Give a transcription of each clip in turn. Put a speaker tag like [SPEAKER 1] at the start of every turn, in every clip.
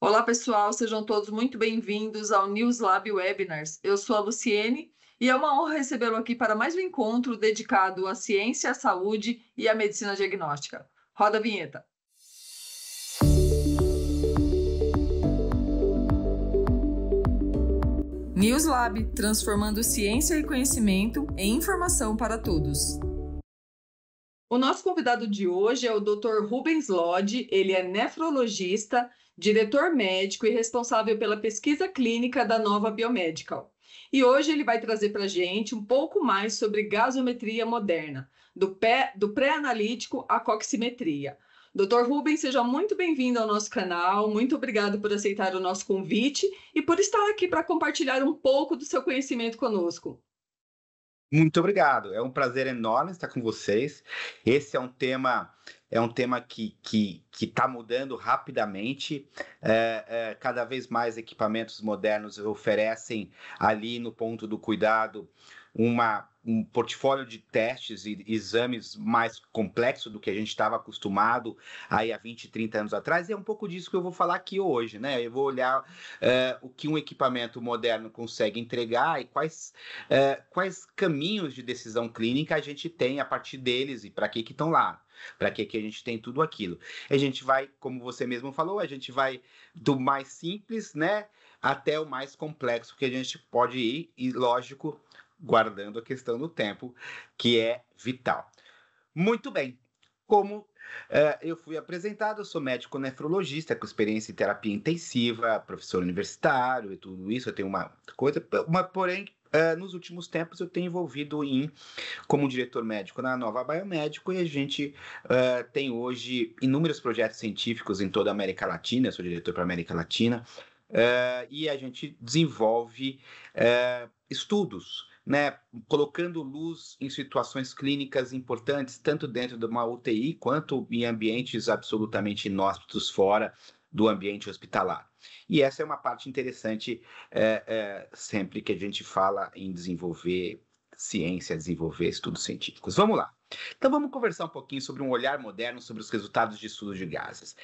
[SPEAKER 1] Olá, pessoal, sejam todos muito bem-vindos ao NewsLab Webinars. Eu sou a Luciene e é uma honra recebê-lo aqui para mais um encontro dedicado à ciência, à saúde e à medicina diagnóstica. Roda a vinheta. NewsLab, transformando ciência e conhecimento em informação para todos. O nosso convidado de hoje é o Dr. Rubens Lodge. Ele é nefrologista, diretor médico e responsável pela pesquisa clínica da Nova Biomedical. E hoje ele vai trazer para a gente um pouco mais sobre gasometria moderna, do pré-analítico à coximetria. Dr. Rubens, seja muito bem-vindo ao nosso canal. Muito obrigado por aceitar o nosso convite e por estar aqui para compartilhar um pouco do seu conhecimento conosco.
[SPEAKER 2] Muito obrigado. É um prazer enorme estar com vocês. Esse é um tema que está mudando rapidamente. Cada vez mais equipamentos modernos oferecem ali no ponto do cuidado um portfólio de testes e exames mais complexo do que a gente estava acostumado aí há 20, 30 anos atrás, e é um pouco disso que eu vou falar aqui hoje, né? Eu vou olhar o que um equipamento moderno consegue entregar e quais caminhos de decisão clínica a gente tem a partir deles e para que estão lá. Para que a gente tem tudo aquilo. A gente vai, como você mesmo falou, a gente vai do mais simples, né, até o mais complexo que a gente pode ir, e lógico, guardando a questão do tempo, que é vital. Muito bem. Como eu fui apresentado, eu sou médico nefrologista com experiência em terapia intensiva, professor universitário e tudo isso. Eu tenho uma coisa, porém, nos últimos tempos eu tenho envolvido como diretor médico na Nova Biomédico, e a gente tem hoje inúmeros projetos científicos em toda a América Latina. Eu sou diretor para a América Latina, e a gente desenvolve estudos, né, colocando luz em situações clínicas importantes, tanto dentro de uma UTI quanto em ambientes absolutamente inóspitos fora do ambiente hospitalar. E essa é uma parte interessante sempre que a gente fala em desenvolver ciência, desenvolver estudos científicos. Vamos lá. Então vamos conversar um pouquinho sobre um olhar moderno sobre os resultados de estudos de gases.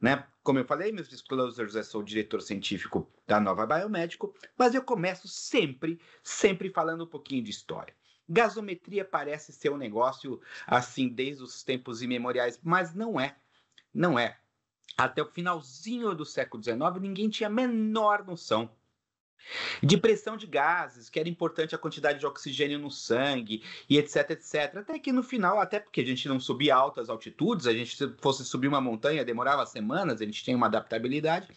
[SPEAKER 2] Né? Como eu falei, meus disclosures, eu sou o diretor científico da Nova Biomédico, mas eu começo sempre falando um pouquinho de história. Gasometria parece ser um negócio assim desde os tempos imemoriais, mas não é. Não é. Até o finalzinho do século XIX, ninguém tinha a menor noção de pressão de gases, que era importante a quantidade de oxigênio no sangue, e etc, etc. Até que no final, até porque a gente não subia altas altitudes, a gente se fosse subir uma montanha, demorava semanas, a gente tem uma adaptabilidade.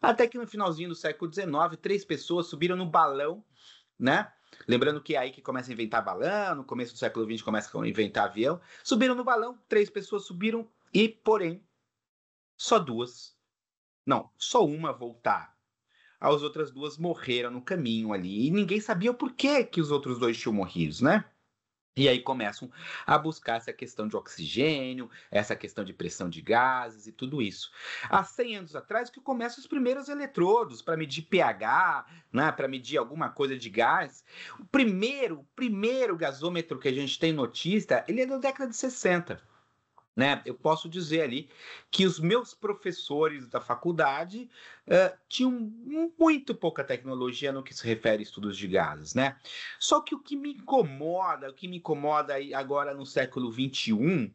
[SPEAKER 2] Até que no finalzinho do século XIX, 3 pessoas subiram no balão, né? Lembrando que é aí que começa a inventar balão, no começo do século XX começa a inventar avião. Subiram no balão, 3 pessoas subiram e, porém, só uma voltaram. As outras 2 morreram no caminho ali, e ninguém sabia o porquê que os outros 2 tinham morrido, né? E aí começam a buscar essa questão de oxigênio, essa questão de pressão de gases e tudo isso. Há 100 anos atrás que começam os primeiros eletrodos para medir pH, né, para medir alguma coisa de gás. O primeiro gasômetro que a gente tem notícia, ele é da década de 60. Né? Eu posso dizer ali que os meus professores da faculdade tinham muito pouca tecnologia no que se refere a estudos de gases, né? Só que o que me incomoda aí agora no século XXI,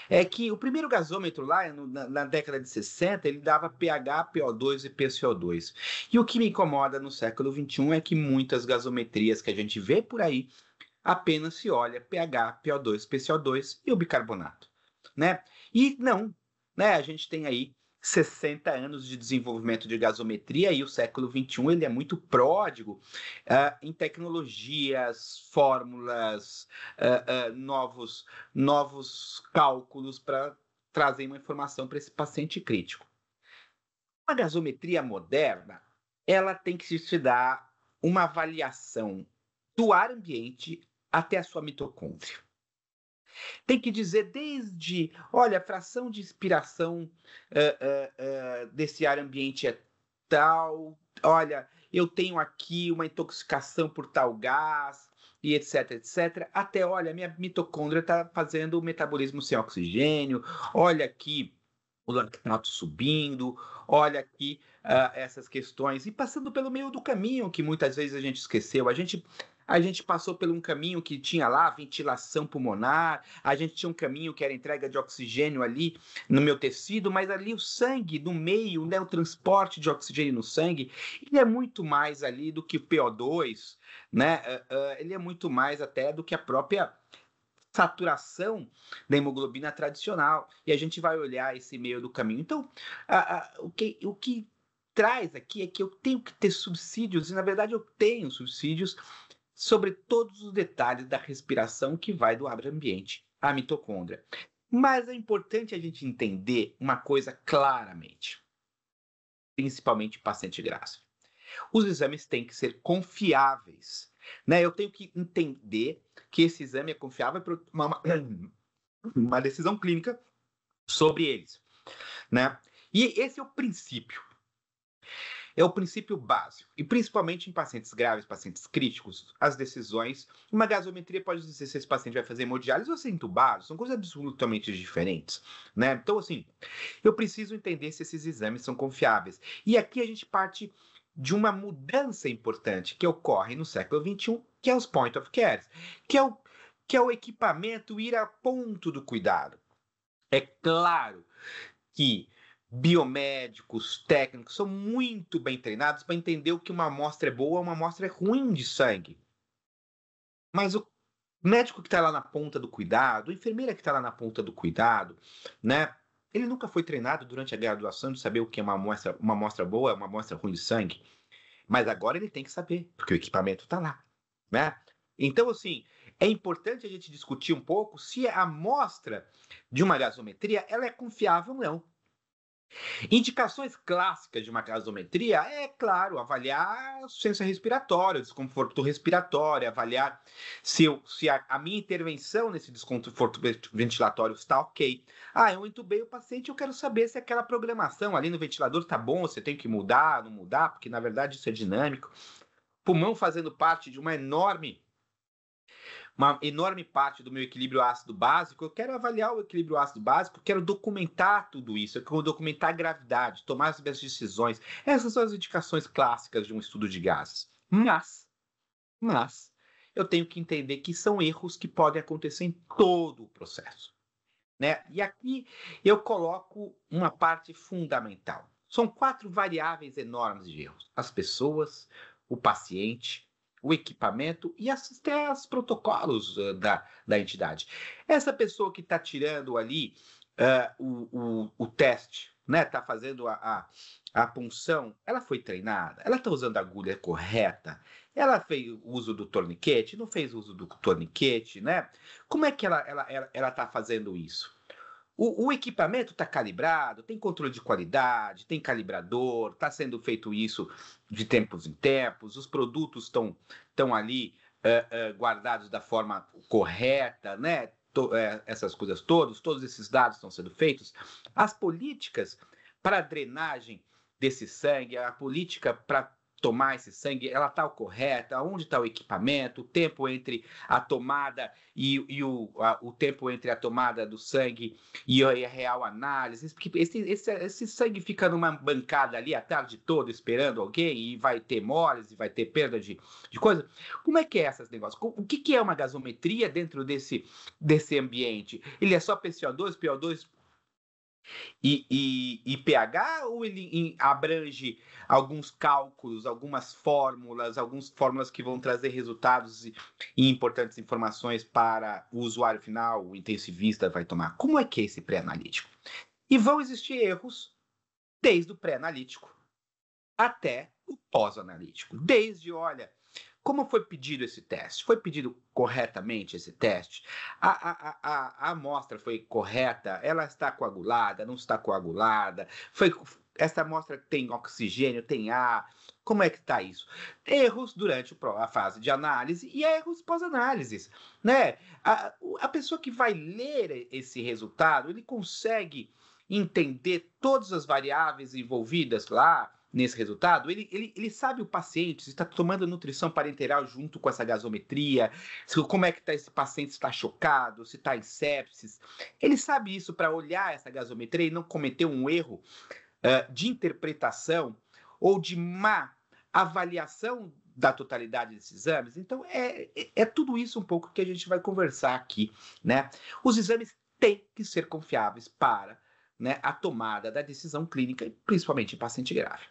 [SPEAKER 2] é que o primeiro gasômetro lá, na década de 60, ele dava pH, PO2 e PCO2. E o que me incomoda no século XXI é que muitas gasometrias que a gente vê por aí apenas se olha pH, PO2, PCO2 e o bicarbonato. Né? E não, né? A gente tem aí 60 anos de desenvolvimento de gasometria, e o século XXI ele é muito pródigo em tecnologias, fórmulas, novos cálculos para trazer uma informação para esse paciente crítico. A gasometria moderna, ela tem que se dar uma avaliação do ar ambiente até a sua mitocôndria. Tem que dizer desde, olha, a fração de expiração desse ar ambiente é tal, olha, eu tenho aqui uma intoxicação por tal gás, e etc, etc, até, olha, minha mitocôndria está fazendo o metabolismo sem oxigênio, olha aqui, o lactato subindo, olha aqui essas questões, e passando pelo meio do caminho, que muitas vezes a gente esqueceu. A gente passou por um caminho que tinha lá ventilação pulmonar, a gente tinha um caminho que era entrega de oxigênio ali no meu tecido, mas ali o sangue no meio, né, o transporte de oxigênio no sangue, ele é muito mais ali do que o PO2, né? Ele é muito mais até do que a própria saturação da hemoglobina tradicional, e a gente vai olhar esse meio do caminho. Então, o que traz aqui é que eu tenho que ter subsídios, e na verdade eu tenho subsídios sobre todos os detalhes da respiração que vai do ambiente à mitocôndria. Mas é importante a gente entender uma coisa claramente, principalmente em paciente grávido. Os exames têm que ser confiáveis, né? Eu tenho que entender que esse exame é confiável para uma decisão clínica sobre eles, né? E esse é o princípio. É o princípio básico. E principalmente em pacientes graves, pacientes críticos, as decisões... Uma gasometria pode dizer se esse paciente vai fazer hemodiálise ou ser entubado. São coisas absolutamente diferentes, né? Então, assim, eu preciso entender se esses exames são confiáveis. E aqui a gente parte de uma mudança importante que ocorre no século XXI, que é os point of care, que é o equipamento ir a ponto do cuidado. É claro que biomédicos, técnicos, são muito bem treinados para entender o que uma amostra é boa ou uma amostra é ruim de sangue. Mas o médico que está lá na ponta do cuidado, a enfermeira que está lá na ponta do cuidado, né? Ele nunca foi treinado durante a graduação de saber o que é uma amostra boa, uma amostra ruim de sangue. Mas agora ele tem que saber, porque o equipamento está lá, né? Então, assim, é importante a gente discutir um pouco se a amostra de uma gasometria ela é confiável ou não. Indicações clássicas de uma gasometria é, claro, avaliar a insuficiência respiratória, o desconforto respiratório, avaliar se a minha intervenção nesse desconforto ventilatório está ok. Eu entubei o paciente, eu quero saber se aquela programação ali no ventilador está bom, se eu tenho que mudar, não mudar, porque na verdade isso é dinâmico. Pulmão fazendo parte de uma enorme parte do meu equilíbrio ácido básico, eu quero avaliar o equilíbrio ácido básico, eu quero documentar tudo isso, eu quero documentar a gravidade, tomar as minhas decisões. Essas são as indicações clássicas de um estudo de gases. Mas, eu tenho que entender que são erros que podem acontecer em todo o processo, né? E aqui eu coloco uma parte fundamental. São 4 variáveis enormes de erros: as pessoas, o paciente, o equipamento e até os protocolos da entidade. Essa pessoa que está tirando ali o teste, né, está fazendo a punção, ela foi treinada? Ela está usando a agulha correta? Ela fez uso do torniquete? Não fez uso do torniquete, né? Como é que ela está fazendo isso? O equipamento está calibrado, tem controle de qualidade, tem calibrador, está sendo feito isso de tempos em tempos, os produtos estão ali guardados da forma correta, né? Essas coisas todos esses dados estão sendo feitos. As políticas para a drenagem desse sangue, a política para tomar esse sangue, ela está correta? Onde está o equipamento? O tempo entre a tomada e o tempo entre a tomada do sangue e a real análise? Porque esse sangue fica numa bancada ali a tarde toda esperando alguém e vai ter moles e vai ter perda de coisa. Como é que é esses negócios? O que é uma gasometria dentro desse ambiente? Ele é só PCO2, PO2 e pH, ou ele abrange alguns cálculos, algumas fórmulas que vão trazer resultados e importantes informações para o usuário final, o intensivista vai tomar? Como é que é esse pré-analítico? E vão existir erros desde o pré-analítico até o pós-analítico. Desde, olha, como foi pedido esse teste? Foi pedido corretamente esse teste? A amostra foi correta? Ela está coagulada? Não está coagulada? Essa amostra tem oxigênio? Tem ar? Como é que está isso? Erros durante a fase de análise e erros pós-análise, né? A pessoa que vai ler esse resultado, ele consegue entender todas as variáveis envolvidas lá, nesse resultado, ele sabe o paciente, se está tomando nutrição parenteral junto com essa gasometria, como é que tá esse paciente, se está chocado, se está em sepsis. Ele sabe isso para olhar essa gasometria e não cometer um erro de interpretação ou de má avaliação da totalidade desses exames. Então, é tudo isso um pouco que a gente vai conversar aqui, né? Os exames têm que ser confiáveis para, né, a tomada da decisão clínica, principalmente em paciente grave.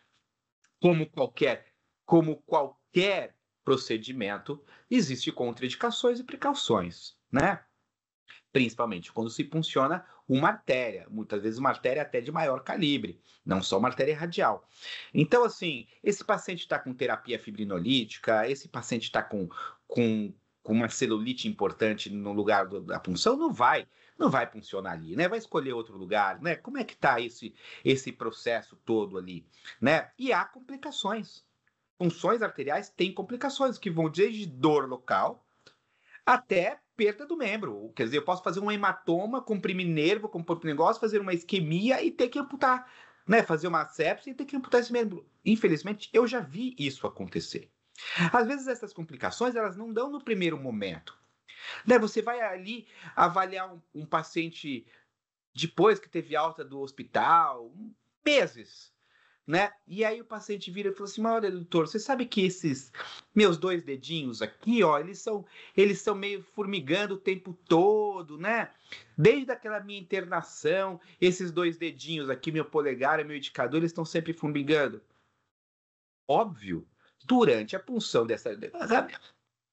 [SPEAKER 2] Como qualquer procedimento, existem contraindicações e precauções, né? Principalmente quando se funciona uma artéria, muitas vezes uma artéria até de maior calibre, não só uma artéria radial. Então, assim, esse paciente está com terapia fibrinolítica, esse paciente está com uma celulite importante no lugar da punção, não vai funcionar ali, né? Vai escolher outro lugar, né? Como é que está esse processo todo ali, né? E há complicações. Punções arteriais têm complicações que vão desde dor local até perda do membro. Quer dizer, eu posso fazer um hematoma, comprimir nervo, comprimir negócio, fazer uma isquemia e ter que amputar, né? Fazer uma sepse e ter que amputar esse membro. Infelizmente, eu já vi isso acontecer. Às vezes, essas complicações, elas não dão no primeiro momento. Né? Você vai ali avaliar um paciente depois que teve alta do hospital, meses, né? E aí o paciente vira e fala assim: olha, doutor, você sabe que esses meus 2 dedinhos aqui, ó, eles são meio formigando o tempo todo, né? Desde aquela minha internação, esses 2 dedinhos aqui, meu polegar e meu indicador, eles estão sempre formigando. Óbvio, durante a punção dessa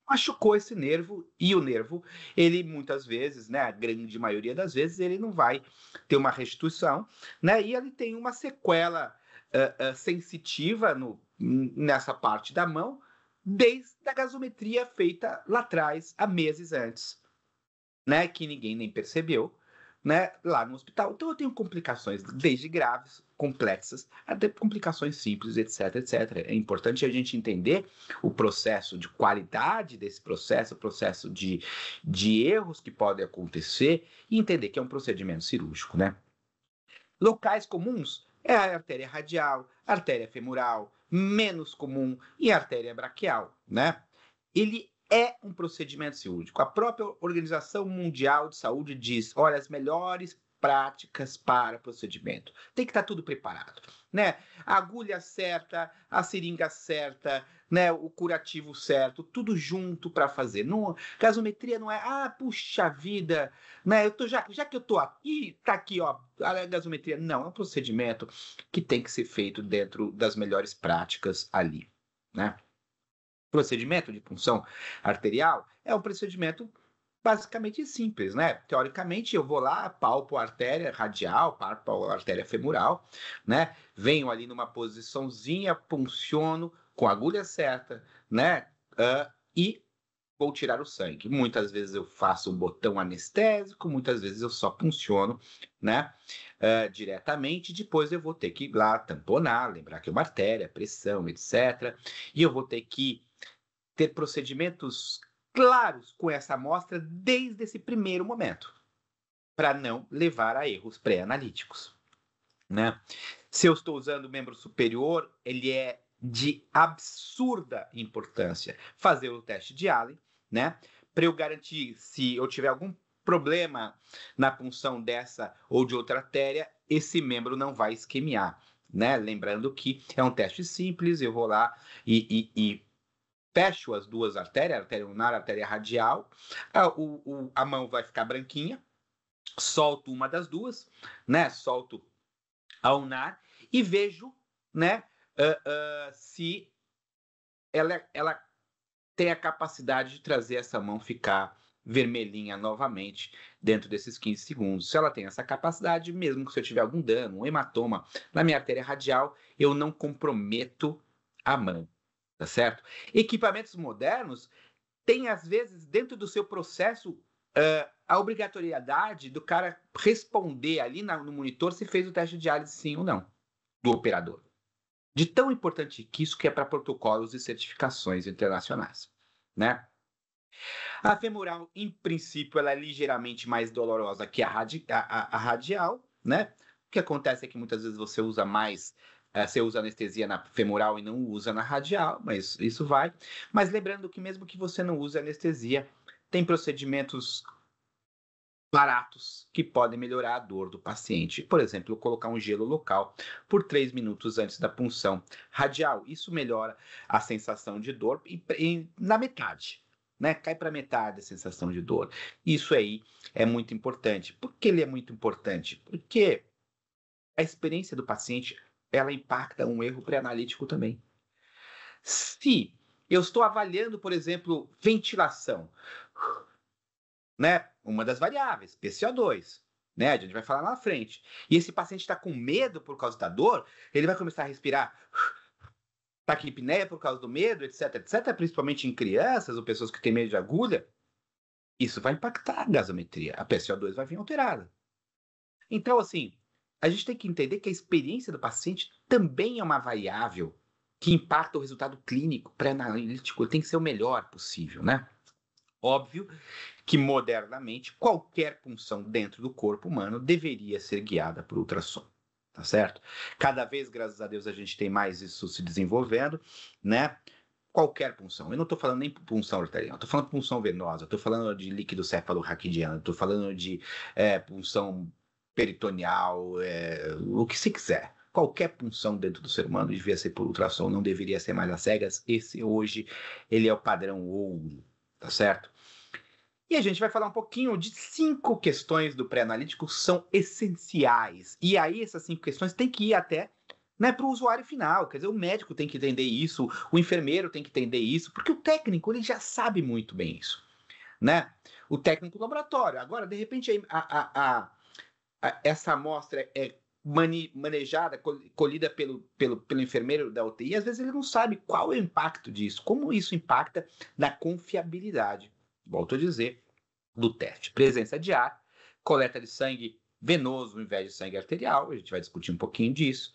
[SPEAKER 2] machucou esse nervo, e o nervo, ele muitas vezes, né, a grande maioria das vezes, ele não vai ter uma restituição, né? E ele tem uma sequela sensitiva nessa parte da mão, desde a gasometria feita lá atrás, há meses antes, né, que ninguém nem percebeu, né, lá no hospital. Então eu tenho complicações desde graves, complexas, até complicações simples, etc, etc. É importante a gente entender o processo de qualidade desse processo, o processo de erros que podem acontecer, e entender que é um procedimento cirúrgico, né? Locais comuns é a artéria radial, a artéria femoral, menos comum, e a artéria braquial, né? Ele é um procedimento cirúrgico. A própria Organização Mundial de Saúde diz: olha, as melhores práticas para procedimento. Tem que estar tudo preparado, né? A agulha certa, a seringa certa, né? O curativo certo, tudo junto para fazer. Não, gasometria não é, puxa vida, né? Já que eu tô aqui, tá aqui, ó, a gasometria. Não, é um procedimento que tem que ser feito dentro das melhores práticas ali, né? Procedimento de punção arterial é um procedimento basicamente simples, né? Teoricamente, eu vou lá, palpo a artéria radial, palpo a artéria femoral, né? Venho ali numa posiçãozinha, punciono com a agulha certa, né? E vou tirar o sangue. Muitas vezes eu faço um botão anestésico, muitas vezes eu só punciono, né? Diretamente. Depois eu vou ter que ir lá tamponar, lembrar que é uma artéria, pressão, etc. E eu vou ter que ter procedimentos claros com essa amostra desde esse primeiro momento, para não levar a erros pré-analíticos, né? Se eu estou usando o membro superior, ele é de absurda importância fazer o teste de Allen, né? Para eu garantir, se eu tiver algum problema na punção dessa ou de outra artéria, esse membro não vai isquemiar, né? Lembrando que é um teste simples, eu vou lá e fecho as duas artérias, a artéria ulnar, a artéria radial, a mão vai ficar branquinha, solto uma das duas, né? Solto a ulnar e vejo, né? Se ela tem a capacidade de trazer essa mão ficar vermelhinha novamente dentro desses 15 segundos. Se ela tem essa capacidade, mesmo que se eu tiver algum dano, um hematoma na minha artéria radial, eu não comprometo a mão. Tá certo? Equipamentos modernos têm, às vezes, dentro do seu processo, a obrigatoriedade do cara responder ali no monitor se fez o teste de diálise sim ou não, do operador. De tão importante que isso que é para protocolos e certificações internacionais, né? A femoral, em princípio, ela é ligeiramente mais dolorosa que a radial, né? O que acontece é que muitas vezes você usa mais Você usa anestesia na femoral e não usa na radial, mas isso vai. Mas lembrando que mesmo que você não use anestesia, tem procedimentos baratos que podem melhorar a dor do paciente. Por exemplo, colocar um gelo local por 3 minutos antes da punção radial. Isso melhora a sensação de dor na metade. Né? Cai para metade a sensação de dor. Isso aí é muito importante. Por que ele é muito importante? Porque a experiência do paciente, ela impacta um erro pré-analítico também. Se eu estou avaliando, por exemplo, ventilação, né? Uma das variáveis, PCO2, né? A gente vai falar lá na frente. E esse paciente está com medo por causa da dor, ele vai começar a respirar taquipneia por causa do medo, etc, etc, principalmente em crianças ou pessoas que têm medo de agulha. Isso vai impactar a gasometria. A PCO2 vai vir alterada. Então, assim, a gente tem que entender que a experiência do paciente também é uma variável que impacta o resultado clínico pré-analítico. Ele tem que ser o melhor possível, né? Óbvio que, modernamente, qualquer punção dentro do corpo humano deveria ser guiada por ultrassom, tá certo? Cada vez, graças a Deus, a gente tem mais isso se desenvolvendo, né? Qualquer punção. Eu não estou falando nem punção arterial, estou falando punção venosa, estou falando de líquido cefalorraquidiano, estou falando de punção peritoneal, o que se quiser. Qualquer punção dentro do ser humano devia ser por ultrassom, não deveria ser mais às cegas. Esse, hoje, ele é o padrão ouro, tá certo? E a gente vai falar um pouquinho de 5 questões do pré-analítico que são essenciais. E aí, essas 5 questões têm que ir até, né, para o usuário final. Quer dizer, o médico tem que entender isso, o enfermeiro tem que entender isso, porque o técnico, ele já sabe muito bem isso, né? O técnico do laboratório. Agora, de repente, essa amostra é manejada, colhida pelo enfermeiro da UTI, às vezes ele não sabe qual é o impacto disso, como isso impacta na confiabilidade, volto a dizer, do teste. Presença de ar, coleta de sangue venoso ao invés de sangue arterial, a gente vai discutir um pouquinho disso,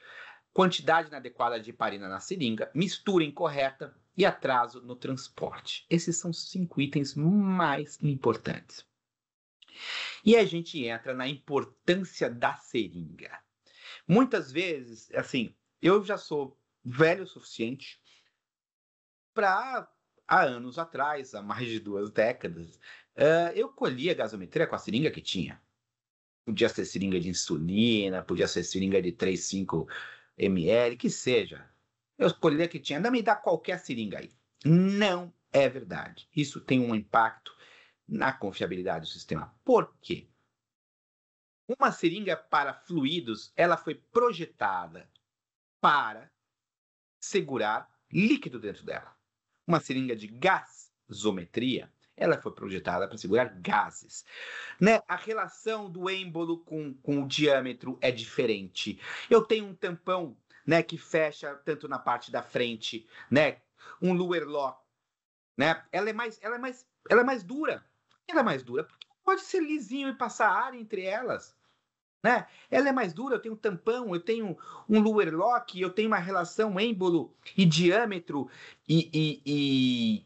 [SPEAKER 2] quantidade inadequada de heparina na seringa, mistura incorreta e atraso no transporte. Esses são os 5 itens mais importantes. E a gente entra na importância da seringa. Muitas vezes, assim, eu já sou velho o suficiente para, há anos atrás, há mais de 2 décadas, eu colhia gasometria com a seringa que tinha. Podia ser seringa de insulina, podia ser seringa de 3, 5 ml, que seja. Eu colhia a que tinha. Não me dá qualquer seringa aí. Não é verdade. Isso tem um impacto na confiabilidade do sistema. Por quê? Uma seringa para fluidos, ela foi projetada para segurar líquido dentro dela. Uma seringa de gasometria, ela foi projetada para segurar gases. Né? A relação do êmbolo com o diâmetro é diferente. Eu tenho um tampão, né, que fecha tanto na parte da frente, né, um lower lock, né? Ela é mais dura. Ela é mais dura porque pode ser lisinho e passar ar entre elas. Né? Ela é mais dura, eu tenho tampão, eu tenho um lower lock, eu tenho uma relação êmbolo e diâmetro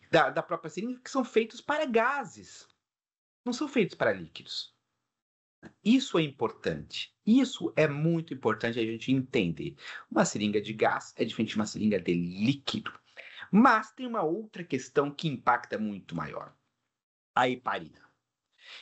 [SPEAKER 2] da própria seringa que são feitos para gases, não são feitos para líquidos. Isso é importante, isso é muito importante a gente entender. Uma seringa de gás é diferente de uma seringa de líquido, mas tem uma outra questão que impacta muito maior, a heparina.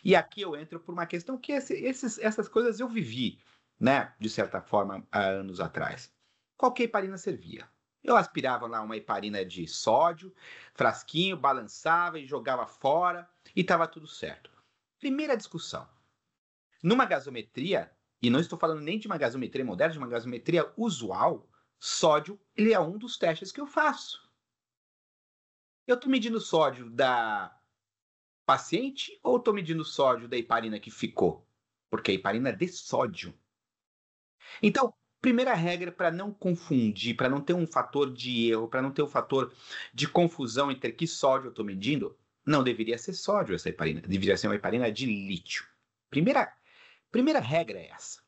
[SPEAKER 2] E aqui eu entro por uma questão que essas coisas eu vivi, né, de certa forma, há anos atrás. Qualquer heparina servia. Eu aspirava lá uma heparina de sódio, frasquinho, balançava e jogava fora e estava tudo certo. Primeira discussão. Numa gasometria, e não estou falando nem de uma gasometria moderna, de uma gasometria usual, sódio, ele é um dos testes que eu faço. Eu estou medindo sódio da paciente ou estou medindo sódio da heparina que ficou? Porque a heparina é de sódio. Então, primeira regra para não confundir, para não ter um fator de erro, para não ter um fator de confusão entre que sódio eu estou medindo, não deveria ser sódio essa heparina, deveria ser uma heparina de lítio. Primeira regra é essa.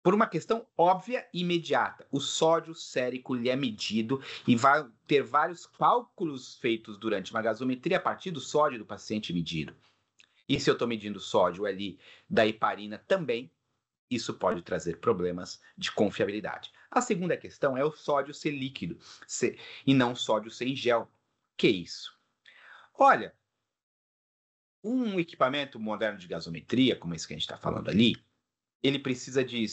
[SPEAKER 2] Por uma questão óbvia e imediata, o sódio sérico é medido e vai ter vários cálculos feitos durante uma gasometria a partir do sódio do paciente medido. E se eu estou medindo sódio ali da heparina também, isso pode trazer problemas de confiabilidade. A segunda questão é o sódio ser líquido e não sódio ser em gel. Que isso? Olha, um equipamento moderno de gasometria, como esse que a gente está falando ali, ele precisa de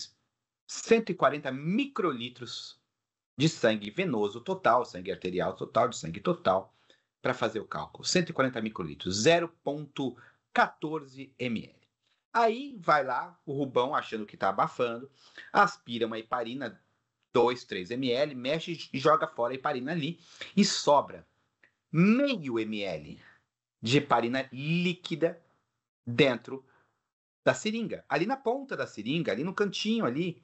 [SPEAKER 2] 140 microlitros de sangue venoso total, sangue arterial total, de sangue total, para fazer o cálculo. 140 microlitros, 0,14 ml. Aí vai lá o Rubão, achando que está abafando, aspira uma heparina, 2, 3 ml, mexe e joga fora a heparina ali, e sobra meio ml de heparina líquida dentro da seringa, ali na ponta da seringa, ali no cantinho ali.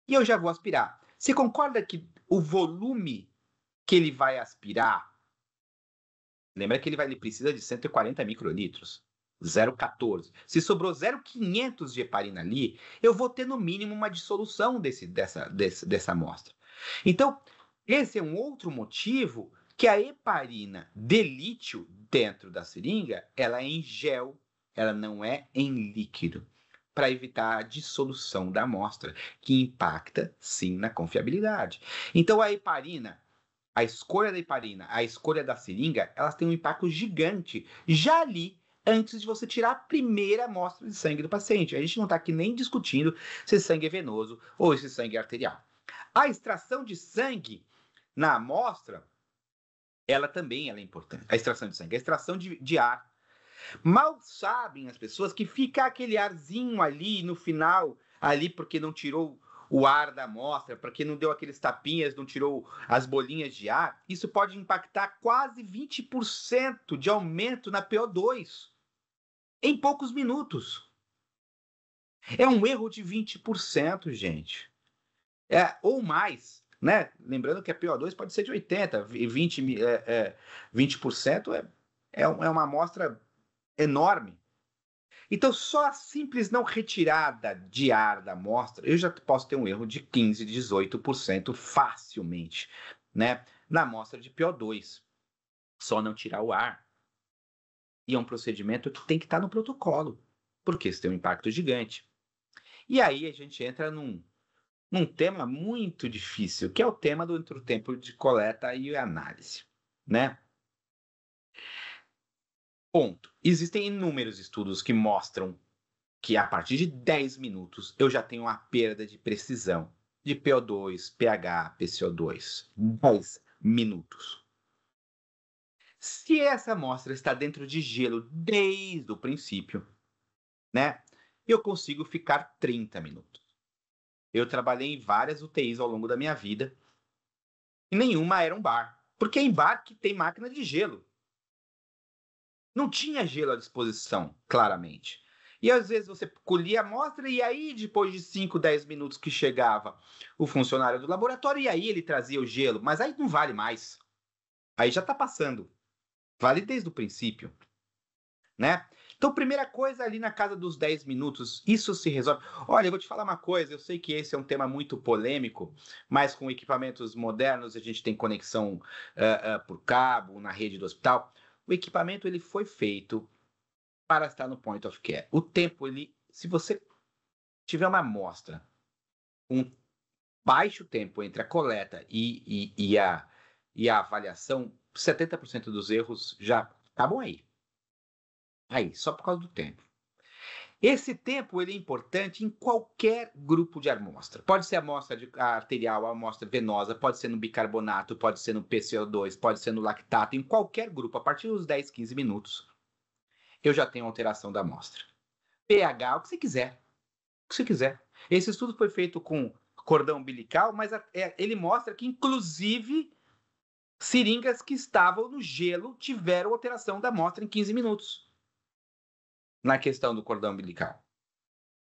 [SPEAKER 2] E eu já vou aspirar. Você concorda que o volume que ele vai aspirar, lembra que ele precisa de 140 microlitros, 0,14. Se sobrou 0,500 de heparina ali, eu vou ter no mínimo uma dissolução dessa amostra. Então, esse é um outro motivo que a heparina de lítio dentro da seringa, ela é em gel, ela não é em líquido, para evitar a dissolução da amostra, que impacta, sim, na confiabilidade. Então, a heparina, a escolha da heparina, a escolha da seringa, elas têm um impacto gigante já ali, antes de você tirar a primeira amostra de sangue do paciente. A gente não está aqui nem discutindo se sangue é venoso ou se sangue é arterial. A extração de sangue na amostra, ela também é importante. A extração de sangue, a extração de ar. Mal sabem as pessoas que fica aquele arzinho ali no final, ali porque não tirou o ar da amostra, porque não deu aqueles tapinhas, não tirou as bolinhas de ar. Isso pode impactar quase 20% de aumento na PO2 em poucos minutos. É um erro de 20%, gente. Ou mais, né? Lembrando que a PO2 pode ser de 80%, 20% é uma amostra enorme. Então, só a simples não retirada de ar da amostra, eu já posso ter um erro de 15%, 18% facilmente, né? Na amostra de PO2. Só não tirar o ar. E é um procedimento que tem que estar no protocolo, porque isso tem um impacto gigante. E aí a gente entra num tema muito difícil, que é o tema do tempo de coleta e análise, né? Ponto. Existem inúmeros estudos que mostram que a partir de 10 minutos eu já tenho uma perda de precisão de PO2, pH, PCO2. 10 minutos. Se essa amostra está dentro de gelo desde o princípio, né, eu consigo ficar 30 minutos. Eu trabalhei em várias UTIs ao longo da minha vida e nenhuma era um bar, porque é em bar que tem máquina de gelo. Não tinha gelo à disposição, claramente. E às vezes você colhia a amostra e aí, depois de 5, 10 minutos que chegava o funcionário do laboratório, e aí ele trazia o gelo, mas aí não vale mais. Aí já está passando. Vale desde o princípio, né? Então, primeira coisa ali na casa dos 10 minutos, isso se resolve. Olha, eu vou te falar uma coisa, eu sei que esse é um tema muito polêmico, mas com equipamentos modernos a gente tem conexão por cabo, na rede do hospital. O equipamento ele foi feito para estar no point of care. O tempo, se você tiver uma amostra, um baixo tempo entre a coleta e a avaliação, 70% dos erros já acabam aí. Aí, só por causa do tempo. Esse tempo ele é importante em qualquer grupo de amostra. Pode ser amostra arterial, amostra venosa, pode ser no bicarbonato, pode ser no PCO2, pode ser no lactato, em qualquer grupo. A partir dos 10, 15 minutos, eu já tenho alteração da amostra. pH, o que você quiser. O que você quiser. Esse estudo foi feito com cordão umbilical, mas ele mostra que, inclusive, seringas que estavam no gelo tiveram alteração da amostra em 15 minutos. Na questão do cordão umbilical,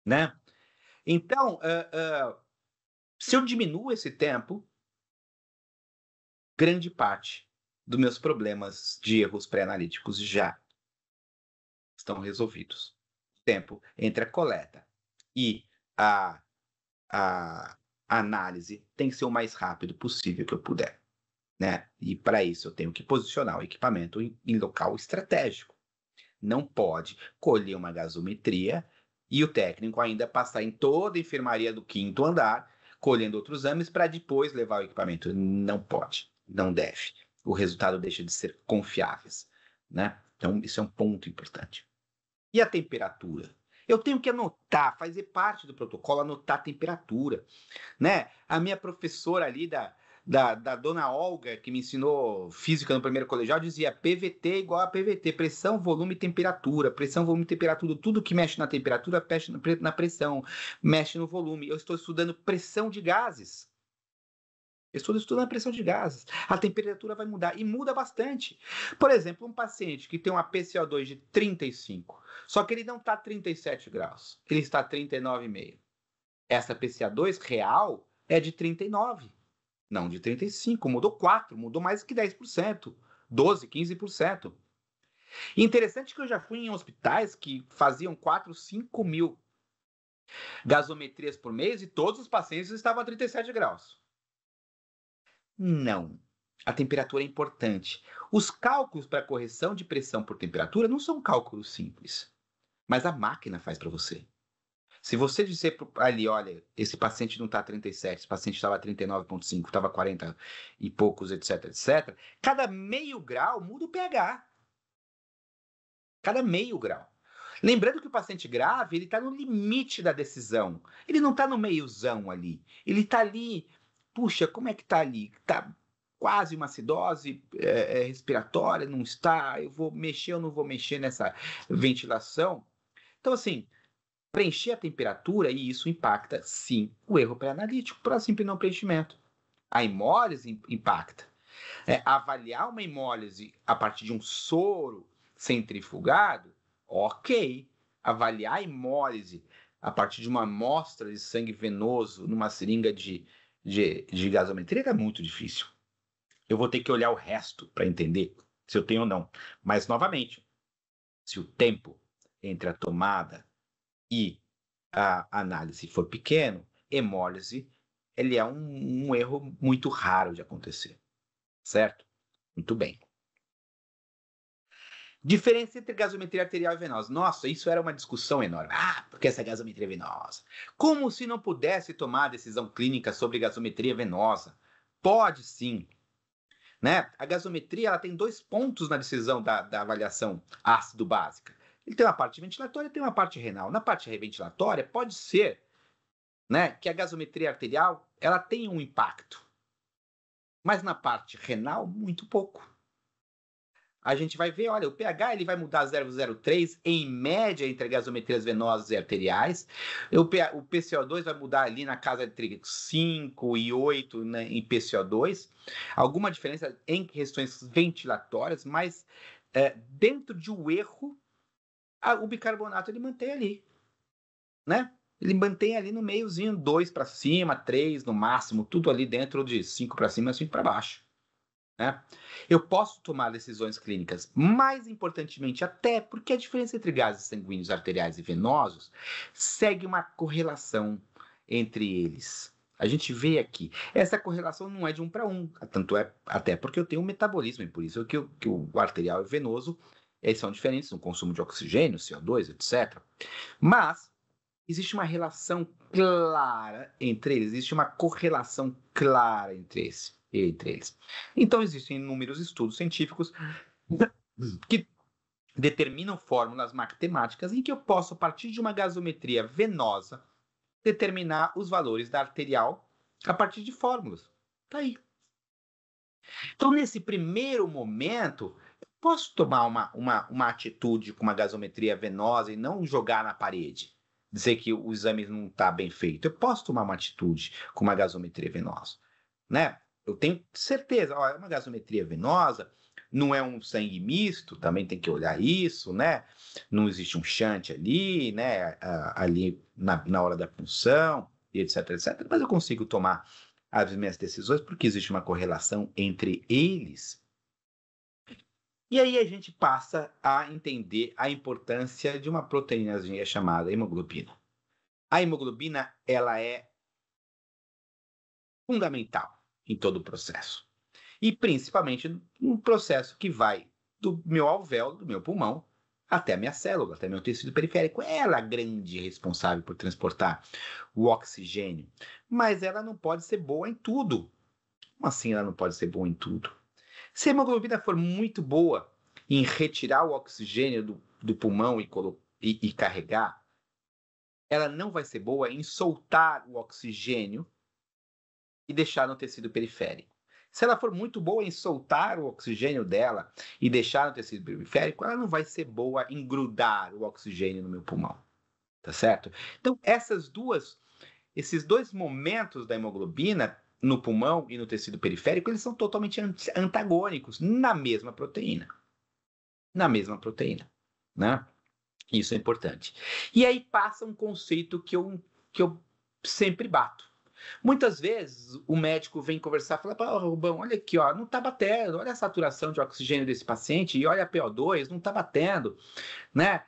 [SPEAKER 2] né? Então, se eu diminuo esse tempo, grande parte dos meus problemas de erros pré-analíticos já estão resolvidos. O tempo entre a coleta e a análise tem que ser o mais rápido possível que eu puder, né? E para isso eu tenho que posicionar o equipamento em local estratégico. Não pode colher uma gasometria e o técnico ainda passar em toda a enfermaria do 5º andar colhendo outros exames para depois levar o equipamento. Não pode, não deve. O resultado deixa de ser confiáveis, né? Então, isso é um ponto importante. E a temperatura? Eu tenho que anotar, fazer parte do protocolo, anotar a temperatura, né? A minha professora ali da dona Olga, que me ensinou física no primeiro colegial, dizia PVT igual a PVT, pressão, volume e temperatura. Pressão, volume e temperatura, tudo que mexe na temperatura, mexe na pressão, mexe no volume. Eu estou estudando pressão de gases. Eu estou estudando a pressão de gases. A temperatura vai mudar, e muda bastante. Por exemplo, um paciente que tem uma PCO2 de 35, só que ele não está a 37 graus, ele está a 39,5. Essa PCO2 real é de 39, não de 35. Mudou 4, mudou mais que 10%, 12, 15%. E interessante que eu já fui em hospitais que faziam 4, 5 mil gasometrias por mês e todos os pacientes estavam a 37 graus. Não. A temperatura é importante. Os cálculos para correção de pressão por temperatura não são cálculos simples, mas a máquina faz para você. Se você disser ali, olha, esse paciente não está a 37, esse paciente estava a 39,5, estava a 40 e poucos, etc, etc, cada meio grau muda o pH. Cada meio grau. Lembrando que o paciente grave, ele está no limite da decisão. Ele não está no meiozão ali. Ele está ali. Puxa, como é que está ali? Está quase uma acidose respiratória, não está? Eu vou mexer ou não vou mexer nessa ventilação? Então, assim, preencher a temperatura, e isso impacta, sim, o erro pré-analítico, para simples não preenchimento. A hemólise impacta. Avaliar uma hemólise a partir de um soro centrifugado, ok. Avaliar a hemólise a partir de uma amostra de sangue venoso numa seringa de gasometria é muito difícil. Eu vou ter que olhar o resto para entender se eu tenho ou não. Mas, novamente, se o tempo entre a tomada e a análise for pequeno, hemólise ele é um erro muito raro de acontecer. Certo? Muito bem. Diferença entre gasometria arterial e venosa. Nossa, isso era uma discussão enorme. Porque essa gasometria venosa? Como se não pudesse tomar decisão clínica sobre gasometria venosa? Pode sim. Né? A gasometria ela tem 2 pontos na decisão da avaliação ácido básica. Ele tem uma parte ventilatória e tem uma parte renal. Na parte ventilatória, pode ser, né, que a gasometria arterial ela tem um impacto. Mas na parte renal, muito pouco. A gente vai ver, olha, o pH ele vai mudar 0,03 em média entre gasometrias venosas e arteriais. O PCO2 vai mudar ali na casa entre 5 e 8, né, em PCO2. Alguma diferença em questões ventilatórias, mas dentro de um erro, o bicarbonato ele mantém ali, né? Ele mantém ali no meiozinho, 2 para cima, 3 no máximo, tudo ali dentro de 5 para cima, 5 para baixo. Né? Eu posso tomar decisões clínicas, mais importantemente até porque a diferença entre gases sanguíneos, arteriais e venosos segue uma correlação entre eles. A gente vê aqui, essa correlação não é de 1 para 1, tanto é até porque eu tenho um metabolismo, e por isso que o arterial e o venoso eles são diferentes no consumo de oxigênio, CO2, etc. Mas existe uma relação clara entre eles, existe uma correlação clara entre eles. Então, existem inúmeros estudos científicos que determinam fórmulas matemáticas em que eu posso, a partir de uma gasometria venosa, determinar os valores da arterial a partir de fórmulas. Tá aí. Então, nesse primeiro momento, eu posso tomar uma atitude com uma gasometria venosa e não jogar na parede, dizer que o exame não está bem feito. Eu posso tomar uma atitude com uma gasometria venosa, né? Eu tenho certeza, é uma gasometria venosa, não é um sangue misto, também tem que olhar isso, né? Não existe um shunt ali, né? Ali na hora da punção, etc, etc. Mas eu consigo tomar as minhas decisões porque existe uma correlação entre eles. E aí a gente passa a entender a importância de uma proteínazinha chamada hemoglobina. A hemoglobina, ela é fundamental em todo o processo. E principalmente um processo que vai do meu alvéolo, do meu pulmão, até a minha célula, até meu tecido periférico. Ela é a grande responsável por transportar o oxigênio. Mas ela não pode ser boa em tudo. Como assim ela não pode ser boa em tudo? Se a hemoglobina for muito boa em retirar o oxigênio do pulmão e carregar, ela não vai ser boa em soltar o oxigênio e deixar no tecido periférico. Se ela for muito boa em soltar o oxigênio dela e deixar no tecido periférico, ela não vai ser boa em grudar o oxigênio no meu pulmão, tá certo? Então, esses dois momentos da hemoglobina no pulmão e no tecido periférico, eles são totalmente antagônicos na mesma proteína. Na mesma proteína, né? Isso é importante. E aí passa um conceito que eu sempre bato. Muitas vezes o médico vem conversar e fala, Rubão, olha aqui, ó, não está batendo, olha a saturação de oxigênio desse paciente e olha a PO2, não está batendo, né?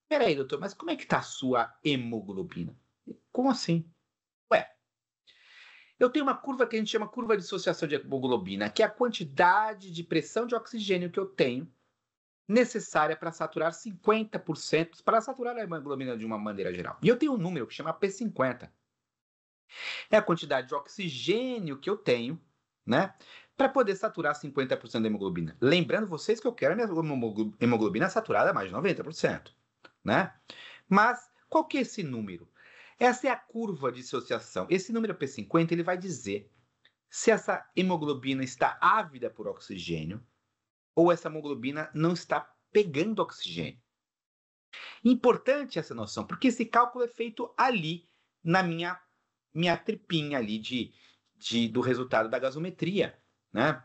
[SPEAKER 2] Peraí, doutor, mas como é que está a sua hemoglobina? Como assim? Ué, eu tenho uma curva que a gente chama curva de dissociação de hemoglobina, que é a quantidade de pressão de oxigênio que eu tenho necessária para saturar 50%, para saturar a hemoglobina de uma maneira geral. E eu tenho um número que chama P50. É a quantidade de oxigênio que eu tenho, né, para poder saturar 50% da hemoglobina. Lembrando vocês que eu quero a minha hemoglobina saturada a mais de 90%, né? Mas qual que é esse número? Essa é a curva de dissociação. Esse número P50, ele vai dizer se essa hemoglobina está ávida por oxigênio ou essa hemoglobina não está pegando oxigênio. Importante essa noção, porque esse cálculo é feito ali na minha tripinha ali do resultado da gasometria, né?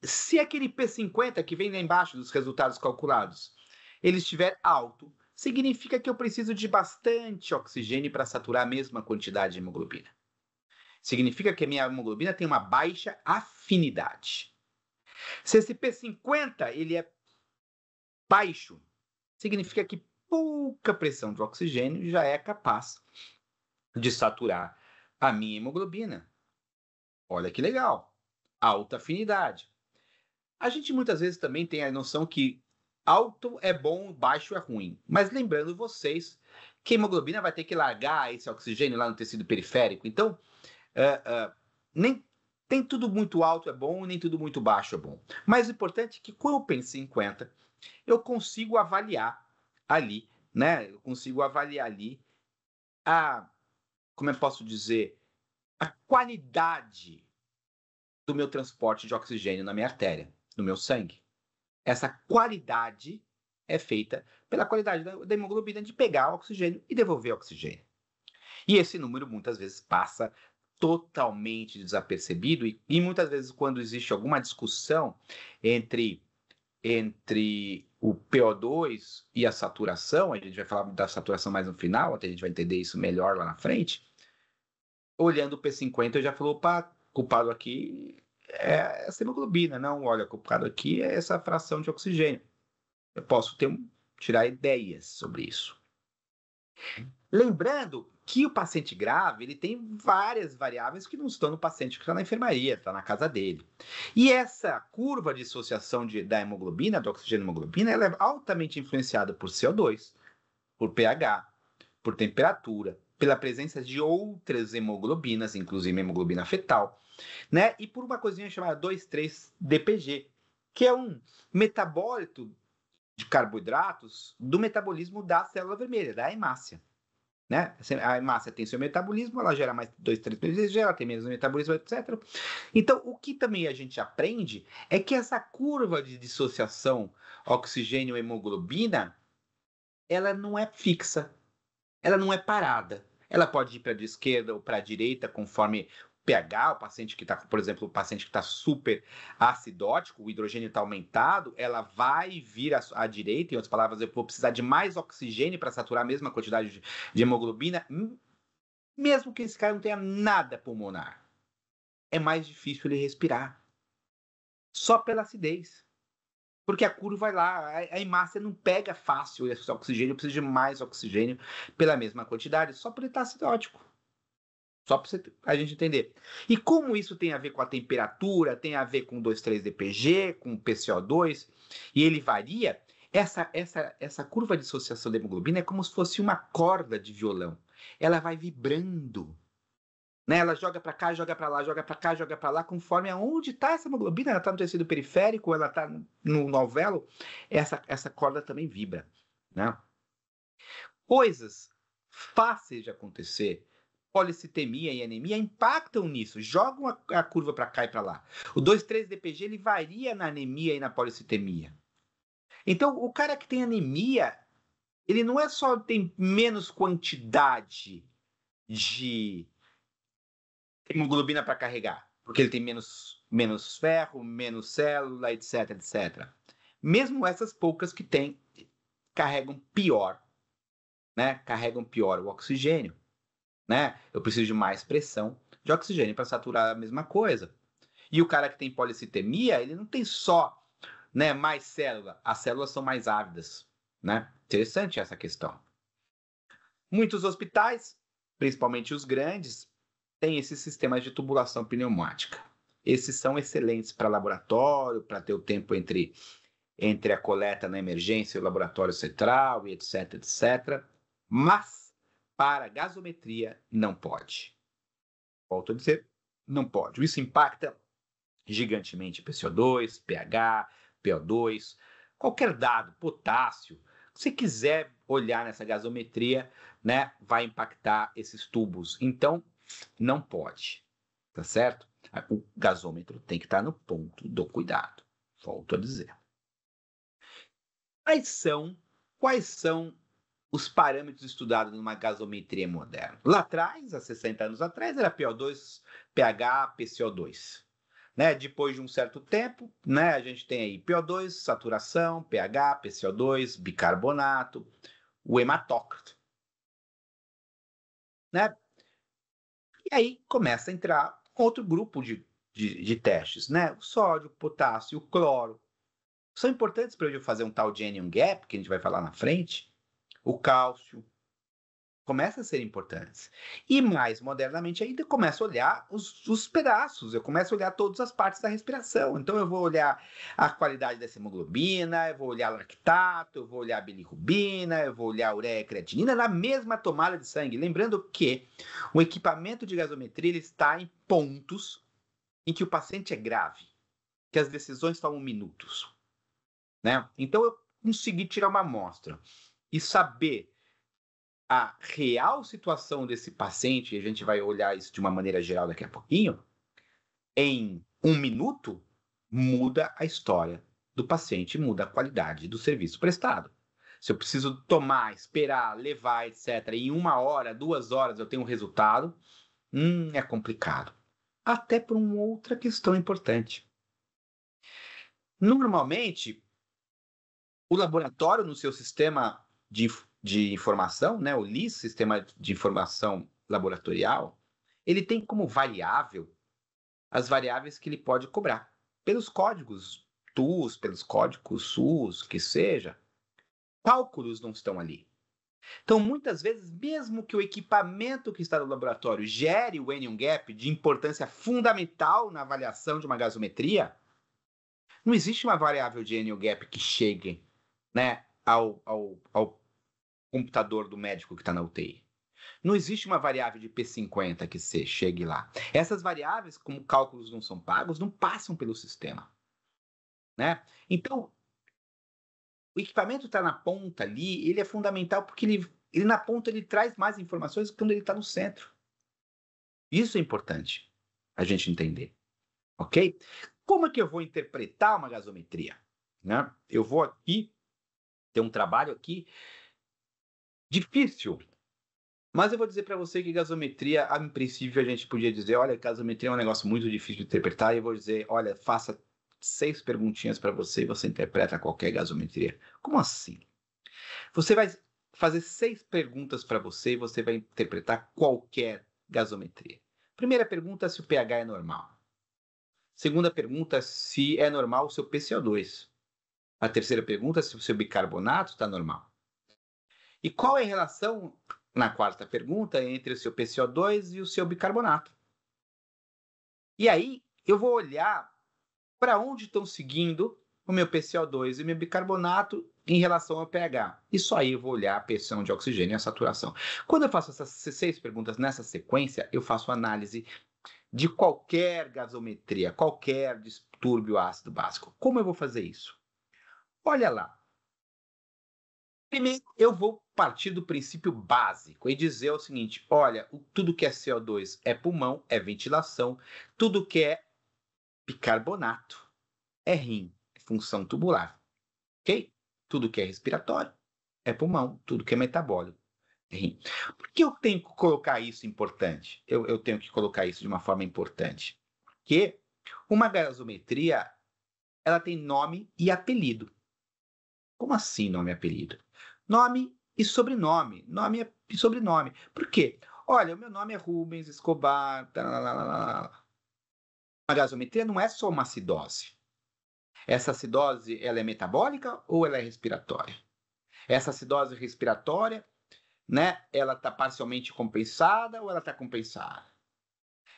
[SPEAKER 2] Se aquele P50 que vem lá embaixo dos resultados calculados, ele estiver alto, significa que eu preciso de bastante oxigênio para saturar a mesma quantidade de hemoglobina. Significa que a minha hemoglobina tem uma baixa afinidade. Se esse P50 ele é baixo, significa que pouca pressão de oxigênio já é capaz de saturar a minha hemoglobina. Olha que legal. Alta afinidade. A gente muitas vezes também tem a noção que alto é bom, baixo é ruim. Mas lembrando vocês que a hemoglobina vai ter que largar esse oxigênio lá no tecido periférico. Então, nem tudo muito alto é bom, nem tudo muito baixo é bom. Mas o importante é que com o P50, eu consigo avaliar ali, né? Eu consigo avaliar ali como eu posso dizer, a qualidade do meu transporte de oxigênio na minha artéria, no meu sangue. Essa qualidade é feita pela qualidade da hemoglobina de pegar o oxigênio e devolver o oxigênio. E esse número muitas vezes passa totalmente desapercebido e muitas vezes quando existe alguma discussão entre o PO2 e a saturação, a gente vai falar da saturação mais no final, até a gente vai entender isso melhor lá na frente, olhando o P50 eu já falou, opa, culpado aqui é essa hemoglobina, não, olha, culpado aqui é essa fração de oxigênio. Eu posso tirar ideias sobre isso. Lembrando que o paciente grave, ele tem várias variáveis que não estão no paciente que está na enfermaria, está na casa dele. E essa curva de dissociação da hemoglobina, do oxigênio e hemoglobina, ela é altamente influenciada por CO2, por pH, por temperatura, pela presença de outras hemoglobinas, inclusive hemoglobina fetal, né? E por uma coisinha chamada 2,3-DPG, que é um metabólito de carboidratos do metabolismo da célula vermelha, da hemácia. Né? A hemácia tem seu metabolismo, ela gera mais 2,3-DPG, ela tem menos metabolismo, etc. Então, o que também a gente aprende é que essa curva de dissociação oxigênio-hemoglobina, ela não é fixa, ela não é parada. Ela pode ir para a esquerda ou para a direita, conforme o pH, o paciente que está, por exemplo, o paciente que está super acidótico, o hidrogênio está aumentado, ela vai vir à direita, em outras palavras, eu vou precisar de mais oxigênio para saturar a mesma quantidade de hemoglobina, mesmo que esse cara não tenha nada pulmonar. É mais difícil ele respirar. Só pela acidez. Porque a curva vai lá, a hemácia não pega fácil esse oxigênio, eu preciso de mais oxigênio pela mesma quantidade, só por ele estar acidótico. Só para a gente entender. E como isso tem a ver com a temperatura, tem a ver com 2,3-DPG, com PCO2, e ele varia, Essa curva de dissociação da hemoglobina é como se fosse uma corda de violão. Ela vai vibrando, né? Ela joga para cá, joga para lá, joga para cá, joga para lá, conforme aonde está essa hemoglobina. Ela está no tecido periférico, ela está no alvéolo, essa corda também vibra, né? Coisas fáceis de acontecer, policitemia e anemia, impactam nisso, jogam a curva para cá e para lá. O 2,3-DPG ele varia na anemia e na policitemia. Então, o cara que tem anemia, ele não é só tem menos quantidade de hemoglobina para carregar, porque ele tem menos ferro, menos célula, etc, etc. Mesmo essas poucas que tem, carregam pior, né? Carregam pior o oxigênio, né? Eu preciso de mais pressão de oxigênio para saturar a mesma coisa. E o cara que tem policitemia, ele não tem só, né, mais célula, as células são mais ávidas, né? Interessante essa questão. Muitos hospitais, principalmente os grandes, têm esses sistemas de tubulação pneumática. Esses são excelentes para laboratório, para ter o tempo entre a coleta na emergência e o laboratório central, e etc, etc. Mas, para gasometria, não pode. Volto a dizer, não pode. Isso impacta gigantemente PCO2, pH, PO2, qualquer dado, potássio. Se quiser olhar nessa gasometria, né, vai impactar esses tubos. Então, não pode, tá certo? O gasômetro tem que estar no ponto do cuidado. Volto a dizer. Quais são os parâmetros estudados numa gasometria moderna? Lá atrás, há 60 anos atrás, era PO2, pH, PCO2. Né? Depois de um certo tempo, né, a gente tem aí PO2, saturação, pH, PCO2, bicarbonato, o hematócrito. Né? E aí começa a entrar outro grupo de testes, né? O sódio, o potássio, o cloro. São importantes para eu fazer um tal de anion gap, que a gente vai falar na frente. O cálcio. Começa a ser importantes. E mais modernamente ainda, eu começo a olhar os pedaços, eu começo a olhar todas as partes da respiração. Então, eu vou olhar a qualidade dessa hemoglobina, eu vou olhar lactato, eu vou olhar bilirrubina, eu vou olhar ureia e creatinina na mesma tomada de sangue. Lembrando que o equipamento de gasometria ele está em pontos em que o paciente é grave, que as decisões tomam minutos. Né? Então, eu consegui tirar uma amostra e saber a real situação desse paciente, e a gente vai olhar isso de uma maneira geral daqui a pouquinho, em 1 minuto, muda a história do paciente, muda a qualidade do serviço prestado. Se eu preciso tomar, esperar, levar, etc., em 1 hora, 2 horas eu tenho um resultado, é complicado. Até por uma outra questão importante. Normalmente, o laboratório, no seu sistema de informação, né, o LIS, Sistema de Informação Laboratorial, ele tem como variável as variáveis que ele pode cobrar. Pelos códigos TUS, pelos códigos SUS, que seja, cálculos não estão ali. Então, muitas vezes, mesmo que o equipamento que está no laboratório gere o anion gap de importância fundamental na avaliação de uma gasometria, não existe uma variável de anion gap que chegue, né, ao computador do médico que está na UTI. Não existe uma variável de P50 que chegue lá. Essas variáveis, como cálculos não são pagos, não passam pelo sistema. Né? Então, o equipamento está na ponta ali, ele é fundamental porque ele na ponta ele traz mais informações do que quando ele está no centro. Isso é importante a gente entender. Ok? Como é que eu vou interpretar uma gasometria? Né? Eu vou aqui ter um trabalho aqui difícil, mas eu vou dizer para você que gasometria, em princípio, a gente podia dizer, olha, gasometria é um negócio muito difícil de interpretar, e eu vou dizer, olha, faça 6 perguntinhas para você e você interpreta qualquer gasometria. Como assim? Você vai fazer 6 perguntas para você e você vai interpretar qualquer gasometria. Primeira pergunta, se o pH é normal. Segunda pergunta, se é normal o seu PCO2. A terceira pergunta, se o seu bicarbonato está normal. E qual é a relação, na quarta pergunta, entre o seu PCO2 e o seu bicarbonato? E aí, eu vou olhar para onde estão seguindo o meu PCO2 e o meu bicarbonato em relação ao pH. Isso aí eu vou olhar a pressão de oxigênio e a saturação. Quando eu faço essas 6 perguntas nessa sequência, eu faço análise de qualquer gasometria, qualquer distúrbio ácido básico. Como eu vou fazer isso? Olha lá. Primeiro, eu vou partir do princípio básico e dizer o seguinte: olha, tudo que é CO2 é pulmão, é ventilação, tudo que é bicarbonato é rim, é função tubular, ok? Tudo que é respiratório é pulmão, tudo que é metabólico é rim. Por que eu tenho que colocar isso importante? Eu tenho que colocar isso de uma forma importante. Porque uma gasometria, ela tem nome e apelido. Como assim nome e apelido? Nome e sobrenome. Nome e sobrenome. Por quê? Olha, o meu nome é Rubens Escobar. A gasometria não é só uma acidose. Essa acidose, ela é metabólica ou ela é respiratória? Essa acidose respiratória, né, ela está parcialmente compensada ou ela está compensada?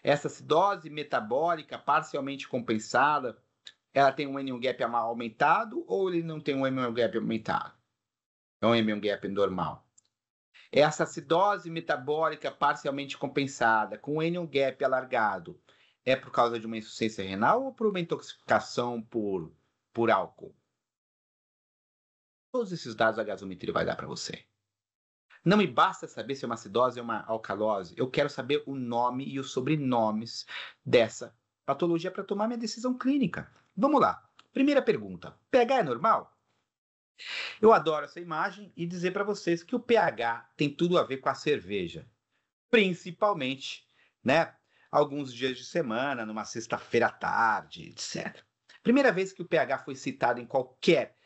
[SPEAKER 2] Essa acidose metabólica parcialmente compensada, ela tem um anion gap aumentado ou ele não tem um anion gap aumentado? É um anion gap normal. Essa acidose metabólica parcialmente compensada, com o anion gap alargado, é por causa de uma insuficiência renal ou por uma intoxicação por álcool? Todos esses dados a gasometria vai dar para você. Não me basta saber se é uma acidose ou uma alcalose. Eu quero saber o nome e os sobrenomes dessa patologia para tomar minha decisão clínica. Vamos lá. Primeira pergunta. pH é normal? Eu adoro essa imagem e dizer para vocês que o pH tem tudo a ver com a cerveja. Principalmente, né, alguns dias de semana, numa sexta-feira à tarde, etc. Primeira vez que o pH foi citado em qualquer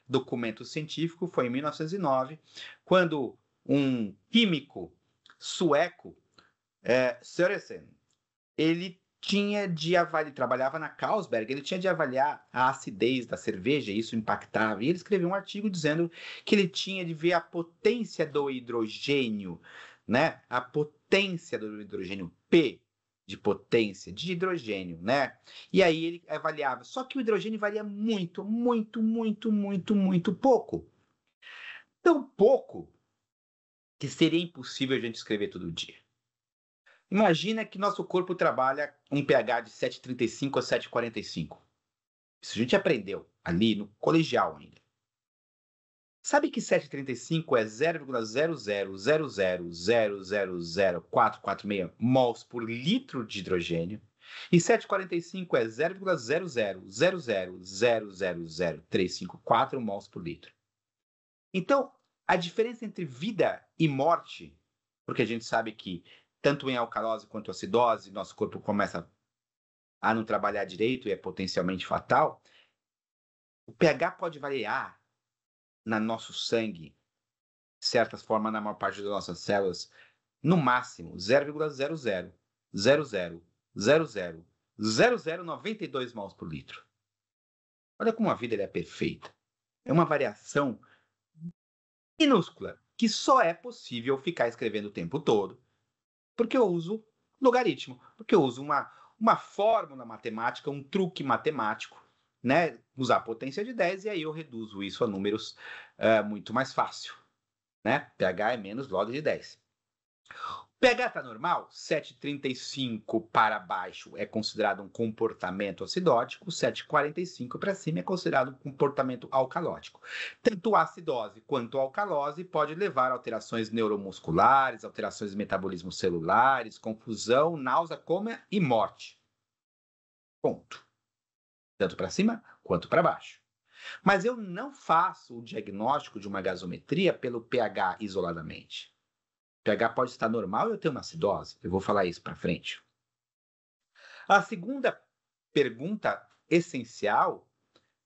[SPEAKER 2] documento científico foi em 1909, quando um químico sueco, Sørensen, ele trabalhava na Carlsberg, ele tinha de avaliar a acidez da cerveja, e isso impactava, e ele escreveu um artigo dizendo que ele tinha de ver a potência do hidrogênio, né? A potência do hidrogênio, P de potência, de hidrogênio, né? E aí ele avaliava, só que o hidrogênio valia muito, muito, muito, muito, muito pouco. Tão pouco que seria impossível a gente escrever todo dia. Imagina que nosso corpo trabalha um pH de 7,35 a 7,45. Isso a gente aprendeu ali no colegial ainda. Sabe que 7,35 é 0,000000446 mols por litro de hidrogênio e 7,45 é 0,000000354 mols por litro. Então, a diferença entre vida e morte, porque a gente sabe que tanto em alcalose quanto acidose, nosso corpo começa a não trabalhar direito e é potencialmente fatal, o pH pode variar no nosso sangue, de certa forma, na maior parte das nossas células, no máximo 0,000000092 mols por litro. Olha como a vida é perfeita. É uma variação minúscula, que só é possível ficar escrevendo o tempo todo, porque eu uso logaritmo, porque eu uso uma fórmula matemática, um truque matemático, né? Usar a potência de 10 e aí eu reduzo isso a números muito mais fácil, né? pH é menos log de 10. pH está normal? 7,35 para baixo é considerado um comportamento acidótico, 7,45 para cima é considerado um comportamento alcalótico. Tanto a acidose quanto a alcalose pode levar a alterações neuromusculares, alterações de metabolismo celulares, confusão, náusea, coma e morte. Ponto. Tanto para cima quanto para baixo. Mas eu não faço o diagnóstico de uma gasometria pelo pH isoladamente. O pH pode estar normal e eu tenho uma acidose. Eu vou falar isso para frente. A segunda pergunta essencial,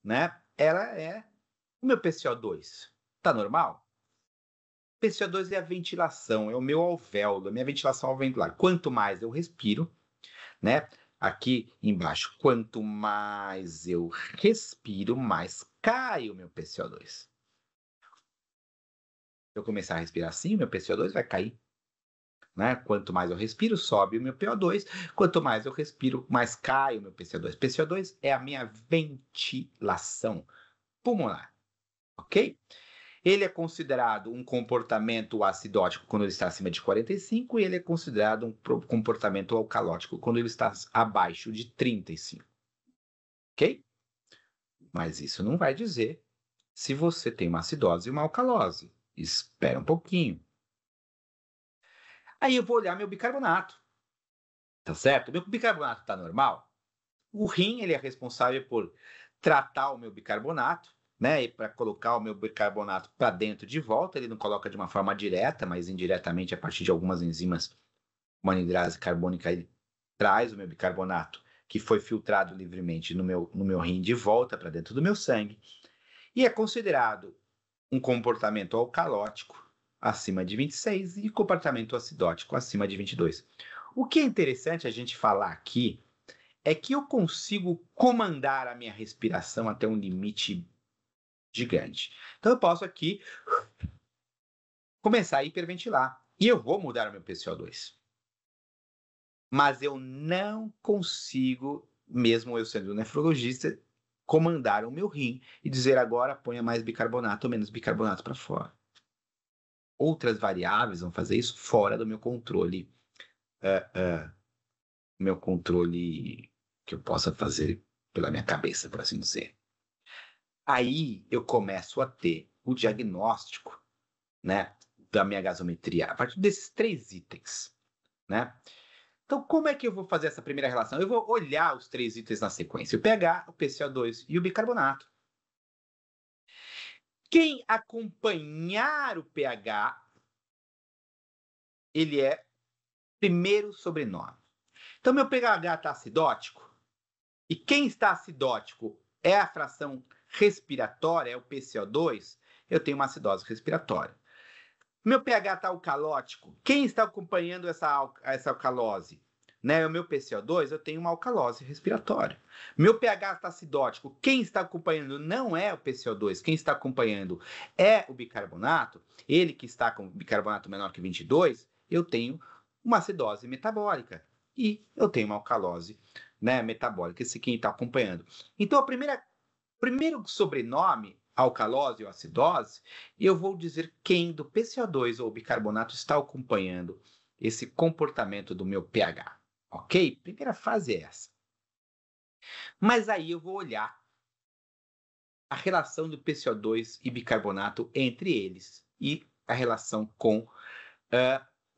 [SPEAKER 2] né, ela é: o meu PCO2 está normal? PCO2 é a ventilação, é o meu alvéolo, a minha ventilação alveolar. Quanto mais eu respiro, né, aqui embaixo, quanto mais eu respiro, mais cai o meu PCO2. Se eu começar a respirar assim, o meu PCO2 vai cair. Né? Quanto mais eu respiro, sobe o meu PO2. Quanto mais eu respiro, mais cai o meu PCO2. PCO2 é a minha ventilação pulmonar. ok? Ele é considerado um comportamento acidótico quando ele está acima de 45 e ele é considerado um comportamento alcalótico quando ele está abaixo de 35, ok? Mas isso não vai dizer se você tem uma acidose e uma alcalose. Espera um pouquinho. Aí eu vou olhar meu bicarbonato, tá certo? Meu bicarbonato está normal? O rim, ele é responsável por tratar o meu bicarbonato, né? E para colocar o meu bicarbonato para dentro de volta, ele não coloca de uma forma direta, mas indiretamente a partir de algumas enzimas, uma anidrase carbônica, ele traz o meu bicarbonato que foi filtrado livremente no meu rim de volta para dentro do meu sangue. E é considerado um comportamento alcalótico acima de 26 e comportamento acidótico acima de 22. O que é interessante a gente falar aqui é que eu consigo comandar a minha respiração até um limite gigante. Então eu posso aqui começar a hiperventilar e eu vou mudar o meu PCO2. Mas eu não consigo, mesmo eu sendo nefrologista, comandar o meu rim e dizer agora ponha mais bicarbonato ou menos bicarbonato para fora. Outras variáveis vão fazer isso fora do meu controle, que eu possa fazer pela minha cabeça, por assim dizer. Aí eu começo a ter o diagnóstico, né, da minha gasometria a partir desses 3 itens, né? Então, como é que eu vou fazer essa primeira relação? Eu vou olhar os 3 itens na sequência: o pH, o PCO2 e o bicarbonato. Quem acompanhar o pH, ele é primeiro sobrenome. Então, meu pH está acidótico, e quem está acidótico é a fração respiratória, é o PCO2, eu tenho uma acidose respiratória. Meu pH está alcalótico, quem está acompanhando essa alcalose? Né? O meu PCO2, eu tenho uma alcalose respiratória. Meu pH está acidótico, quem está acompanhando não é o PCO2, quem está acompanhando é o bicarbonato, ele que está com bicarbonato menor que 22, eu tenho uma acidose metabólica e eu tenho uma alcalose, né, metabólica, esse quem está acompanhando. Então, o primeiro sobrenome, alcalose ou acidose, eu vou dizer quem do PCO2 ou bicarbonato está acompanhando esse comportamento do meu pH, ok? Primeira fase é essa. Mas aí eu vou olhar a relação do PCO2 e bicarbonato entre eles e a relação com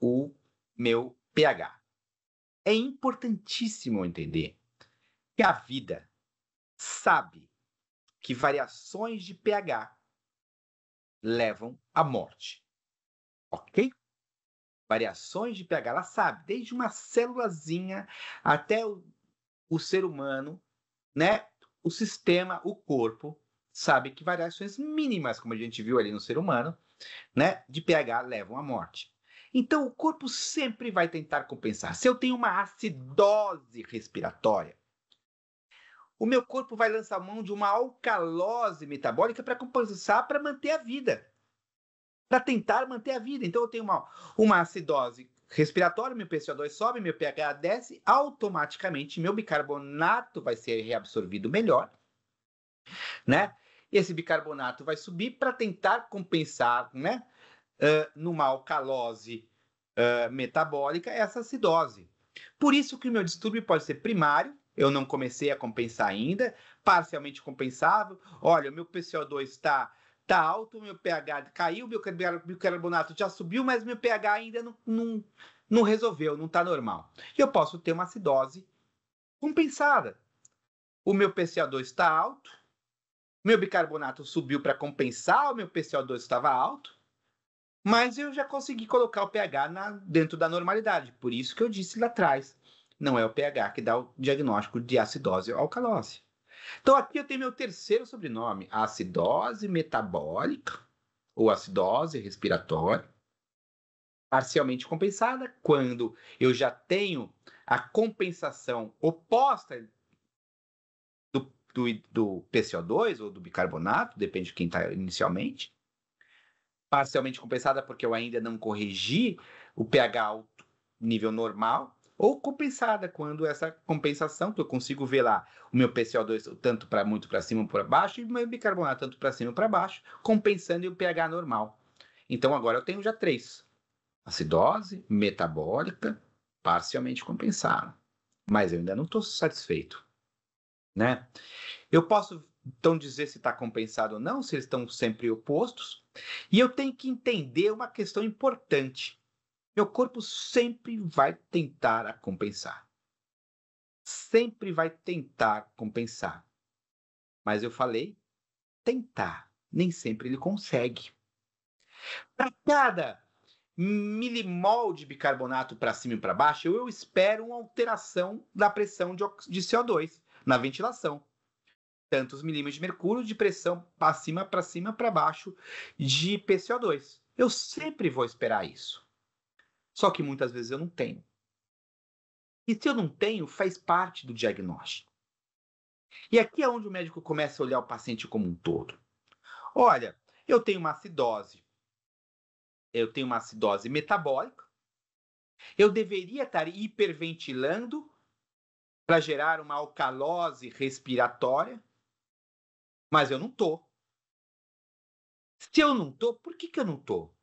[SPEAKER 2] o meu pH. É importantíssimo entender que a vida sabe que variações de pH levam à morte, ok? Variações de pH, ela sabe, desde uma célulazinha até o ser humano, né? O sistema, o corpo, sabe que variações mínimas, como a gente viu ali no ser humano, né, de pH levam à morte. Então, o corpo sempre vai tentar compensar. Se eu tenho uma acidose respiratória, o meu corpo vai lançar mão de uma alcalose metabólica para compensar, para manter a vida. Para tentar manter a vida. Então, eu tenho uma acidose respiratória, meu PCO2 sobe, meu pH desce, automaticamente meu bicarbonato vai ser reabsorvido melhor, né? Esse bicarbonato vai subir para tentar compensar, né, numa alcalose metabólica, essa acidose. Por isso que o meu distúrbio pode ser primário, eu não comecei a compensar ainda, parcialmente compensável. Olha, o meu PCO2 está alto, o meu pH caiu, o meu bicarbonato já subiu, mas meu pH ainda não resolveu, não está normal. E eu posso ter uma acidose compensada. O meu PCO2 está alto, meu bicarbonato subiu para compensar, o meu PCO2 estava alto, mas eu já consegui colocar o pH dentro da normalidade. Por isso que eu disse lá atrás, não é o pH que dá o diagnóstico de acidose ou alcalose. Então aqui eu tenho meu terceiro sobrenome, a acidose metabólica ou acidose respiratória, parcialmente compensada, quando eu já tenho a compensação oposta do PCO2 ou do bicarbonato, depende de quem está inicialmente, parcialmente compensada porque eu ainda não corrigi o pH alto nível normal, ou compensada, quando essa compensação, que eu consigo ver lá o meu PCO2 tanto para muito para cima ou para baixo, e o meu bicarbonato tanto para cima ou para baixo, compensando e o pH normal. Então agora eu tenho já 3. Acidose, metabólica, parcialmente compensada. Mas eu ainda não estou satisfeito, né? Eu posso então dizer se está compensado ou não, se eles estão sempre opostos. E eu tenho que entender uma questão importante. Meu corpo sempre vai tentar a compensar. Sempre vai tentar compensar. Mas eu falei tentar. Nem sempre ele consegue. Para cada milimol de bicarbonato para cima e para baixo, eu espero uma alteração da pressão de CO2 na ventilação. Tantos milímetros de mercúrio de pressão para cima, para baixo de PCO2. Eu sempre vou esperar isso. Só que muitas vezes eu não tenho. E se eu não tenho, faz parte do diagnóstico. E aqui é onde o médico começa a olhar o paciente como um todo. Olha, eu tenho uma acidose. Eu tenho uma acidose metabólica. Eu deveria estar hiperventilando para gerar uma alcalose respiratória, mas eu não estou. Se eu não estou, por que eu não estou?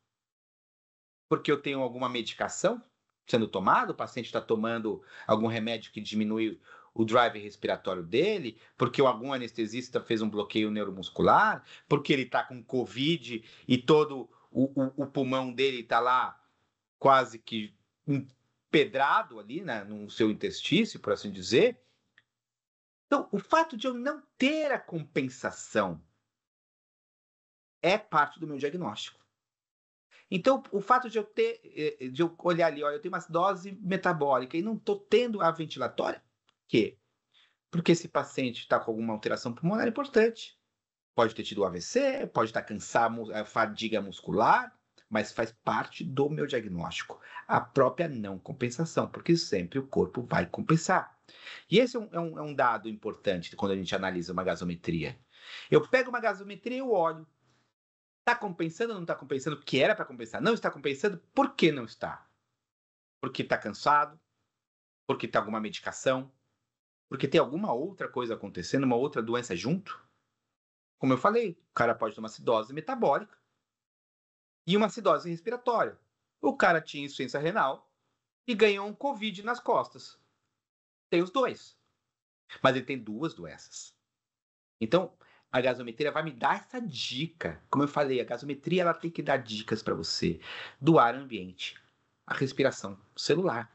[SPEAKER 2] Porque eu tenho alguma medicação sendo tomada, o paciente está tomando algum remédio que diminui o drive respiratório dele, porque algum anestesista fez um bloqueio neuromuscular, porque ele está com Covid e todo o pulmão dele está lá quase que empedrado ali, né, no seu intestício, por assim dizer. Então, o fato de eu não ter a compensação é parte do meu diagnóstico. Então, o fato de eu olhar ali, olha, eu tenho uma acidose metabólica e não estou tendo a ventilatória, por quê? Porque esse paciente está com alguma alteração pulmonar importante. Pode ter tido AVC, pode estar cansado, fadiga muscular, mas faz parte do meu diagnóstico. A própria não compensação, porque sempre o corpo vai compensar. E esse é um dado importante quando a gente analisa uma gasometria. Eu pego uma gasometria e eu olho. Está compensando ou não está compensando? O que era para compensar? Não está compensando? Por que não está? Porque está cansado? Porque tem alguma medicação? Porque tem alguma outra coisa acontecendo, uma outra doença junto? Como eu falei, o cara pode ter uma acidose metabólica e uma acidose respiratória. O cara tinha insuficiência renal e ganhou um Covid nas costas. Tem os dois. Mas ele tem 2 doenças. Então, a gasometria vai me dar essa dica. Como eu falei, a gasometria ela tem que dar dicas para você do ar ambiente, a respiração celular.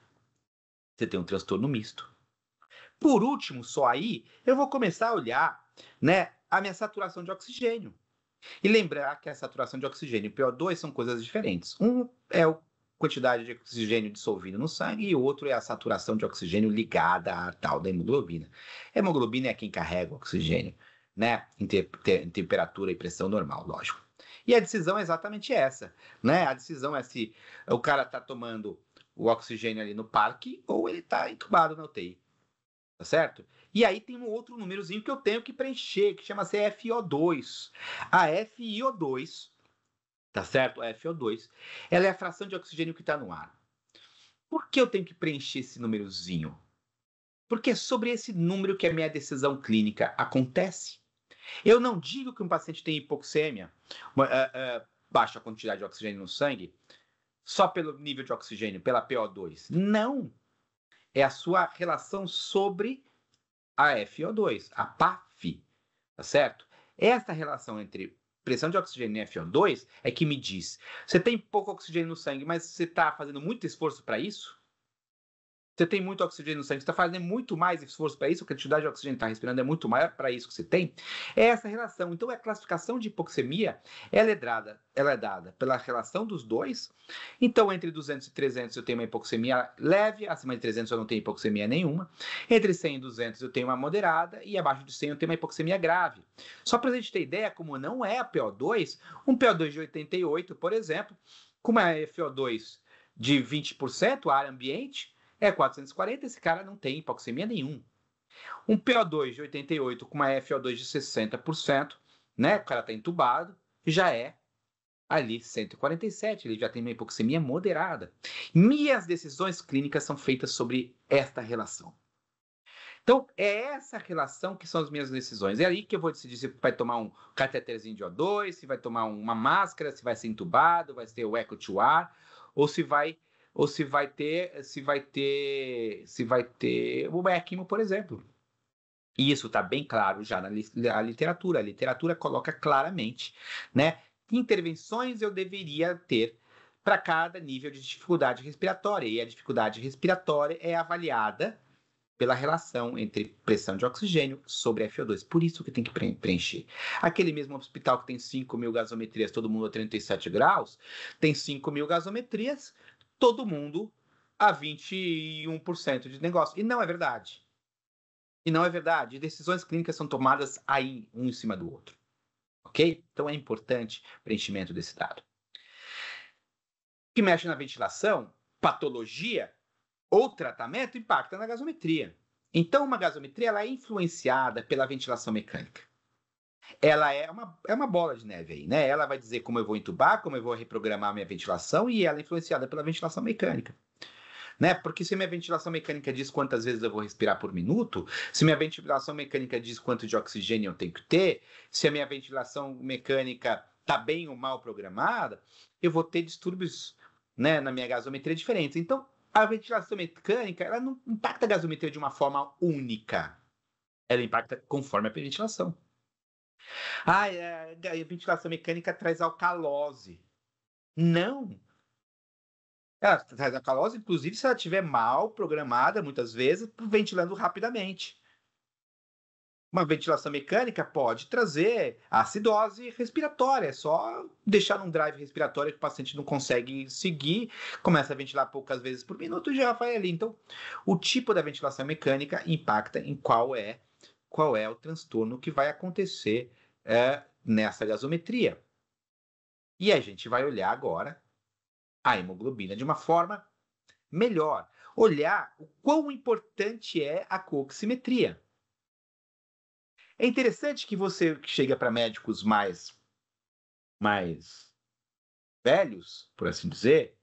[SPEAKER 2] Você tem um transtorno misto. Por último, só aí, eu vou começar a olhar, né, a minha saturação de oxigênio. E lembrar que a saturação de oxigênio e PO2 são coisas diferentes. Um é a quantidade de oxigênio dissolvido no sangue e o outro é a saturação de oxigênio ligada à tal da hemoglobina. A hemoglobina é quem carrega o oxigênio, né, em temperatura e pressão normal, lógico. E a decisão é exatamente essa, né? A decisão é se o cara está tomando o oxigênio ali no parque ou ele está entubado na UTI, tá certo? E aí tem um outro númerozinho que eu tenho que preencher, que chama-se FiO2. A FiO2, tá certo? A FiO2, ela é a fração de oxigênio que está no ar. Por que eu tenho que preencher esse númerozinho? Porque é sobre esse número que a minha decisão clínica acontece. Eu não digo que um paciente tem hipoxêmia, baixa quantidade de oxigênio no sangue, só pelo nível de oxigênio, pela PO2. Não. É a sua relação sobre a FiO2, a PAF, tá certo? Essa relação entre pressão de oxigênio e FiO2 é que me diz, você tem pouco oxigênio no sangue, mas você está fazendo muito esforço para isso? Você tem muito oxigênio no sangue, você está fazendo muito mais esforço para isso, a quantidade de oxigênio que está respirando é muito maior para isso que você tem. É essa relação. Então, a classificação de hipoxemia, ela é dada pela relação dos dois. Então, entre 200 e 300 eu tenho uma hipoxemia leve, acima de 300 eu não tenho hipoxemia nenhuma. Entre 100 e 200 eu tenho uma moderada e abaixo de 100 eu tenho uma hipoxemia grave. Só para a gente ter ideia, como não é a PO2, um PO2 de 88, por exemplo, com uma FO2 de 20%, ar ambiente, é 440, esse cara não tem hipoxemia nenhum. Um PO2 de 88 com uma FO2 de 60%, né? O cara está entubado, já é ali 147, ele já tem uma hipoxemia moderada. Minhas decisões clínicas são feitas sobre esta relação. Então, é essa relação que são as minhas decisões. É aí que eu vou decidir se vai tomar um cateterzinho de O2, se vai tomar uma máscara, se vai ser entubado, vai ter o eco to ar, ou se vai ter o ECMO, por exemplo. E isso está bem claro já na literatura. A literatura coloca claramente, né? Que intervenções eu deveria ter para cada nível de dificuldade respiratória. E a dificuldade respiratória é avaliada pela relação entre pressão de oxigênio sobre FO2. Por isso que tem que preencher. Aquele mesmo hospital que tem 5.000 gasometrias, todo mundo a 37 graus, tem 5.000 gasometrias, todo mundo a 21% de negócio. E não é verdade. E não é verdade. Decisões clínicas são tomadas aí, um em cima do outro. Ok? Então é importante o preenchimento desse dado. O que mexe na ventilação, patologia ou tratamento impacta na gasometria. Então, uma gasometria ela é influenciada pela ventilação mecânica. Ela é uma bola de neve aí, né? Ela vai dizer como eu vou entubar, como eu vou reprogramar minha ventilação, e ela é influenciada pela ventilação mecânica. Né? Porque se minha ventilação mecânica diz quantas vezes eu vou respirar por minuto, se minha ventilação mecânica diz quanto de oxigênio eu tenho que ter, se a minha ventilação mecânica está bem ou mal programada, eu vou ter distúrbios, né, na minha gasometria diferentes. Então, a ventilação mecânica ela não impacta a gasometria de uma forma única. Ela impacta conforme a ventilação. A ventilação mecânica traz alcalose. Não. Ela traz alcalose, inclusive, se ela estiver mal programada, muitas vezes, ventilando rapidamente. Uma ventilação mecânica pode trazer acidose respiratória. É só deixar um drive respiratório que o paciente não consegue seguir, começa a ventilar poucas vezes por minuto e já vai ali. Então, o tipo da ventilação mecânica impacta em qual é o transtorno que vai acontecer nessa gasometria. E a gente vai olhar agora a hemoglobina de uma forma melhor. Olhar o quão importante é a coximetria. É interessante que você chega para médicos mais velhos, por assim dizer,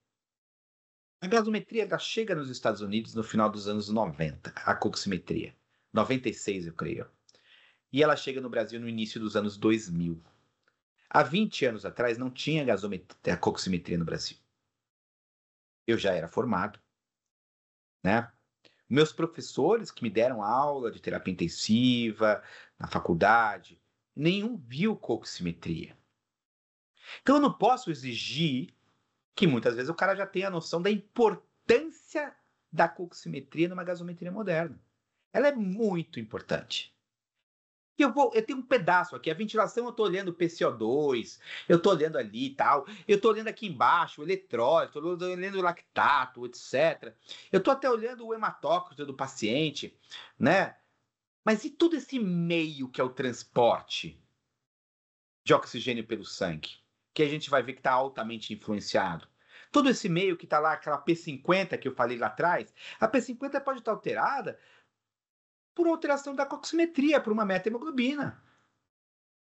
[SPEAKER 2] a gasometria ela chega nos Estados Unidos no final dos anos 90, a coximetria. 96, eu creio. E ela chega no Brasil no início dos anos 2000. Há 20 anos atrás não tinha a coximetria no Brasil. Eu já era formado, né? Meus professores que me deram aula de terapia intensiva na faculdade, nenhum viu coximetria. Então eu não posso exigir que muitas vezes o cara já tenha a noção da importância da coximetria numa gasometria moderna. Ela é muito importante. Eu tenho um pedaço aqui, a ventilação eu estou olhando o PCO2, eu estou olhando ali e tal, eu estou olhando aqui embaixo o eletrólito, estou olhando o lactato, etc. Eu estou até olhando o hematócrito do paciente, né? Mas e todo esse meio que é o transporte de oxigênio pelo sangue, que a gente vai ver que está altamente influenciado? Todo esse meio que está lá, aquela P50 que eu falei lá atrás, a P50 pode estar alterada por alteração da coximetria, por uma meta-hemoglobina.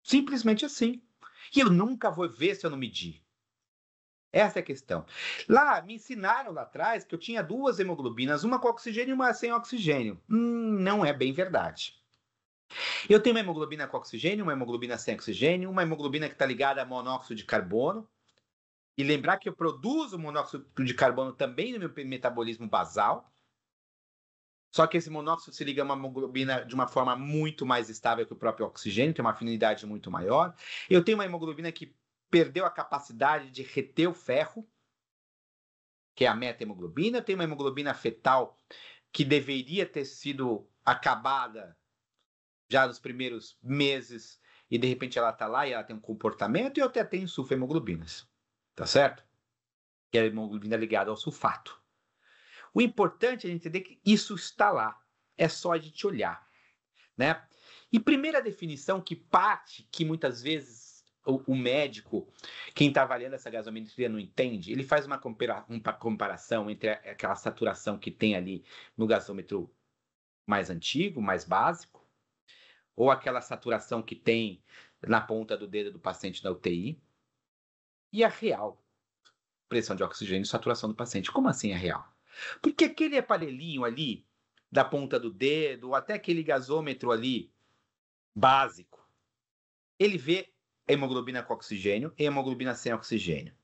[SPEAKER 2] Simplesmente assim. E eu nunca vou ver se eu não medir. Essa é a questão. Lá, me ensinaram lá atrás que eu tinha 2 hemoglobinas, uma com oxigênio e uma sem oxigênio. Não é bem verdade. Eu tenho uma hemoglobina com oxigênio, uma hemoglobina sem oxigênio, uma hemoglobina que está ligada a monóxido de carbono. E lembrar que eu produzo monóxido de carbono também no meu metabolismo basal. Só que esse monóxido se liga a uma hemoglobina de uma forma muito mais estável que o próprio oxigênio, tem uma afinidade muito maior. Eu tenho uma hemoglobina que perdeu a capacidade de reter o ferro, que é a meta-hemoglobina. Eu tenho uma hemoglobina fetal que deveria ter sido acabada já nos primeiros meses e de repente ela está lá e ela tem um comportamento, e eu até tenho sulfahemoglobinas, tá certo? Que é a hemoglobina ligada ao sulfato. O importante é entender que isso está lá. É só a gente olhar, né? E primeira definição que muitas vezes o médico, quem está avaliando essa gasometria não entende, ele faz uma comparação entre aquela saturação que tem ali no gasômetro mais antigo, mais básico, ou aquela saturação que tem na ponta do dedo do paciente na UTI. e a real pressão de oxigênio e saturação do paciente. Como assim a real? Porque aquele aparelhinho ali, da ponta do dedo, ou até aquele gasômetro ali, básico, ele vê hemoglobina com oxigênio e hemoglobina sem oxigênio.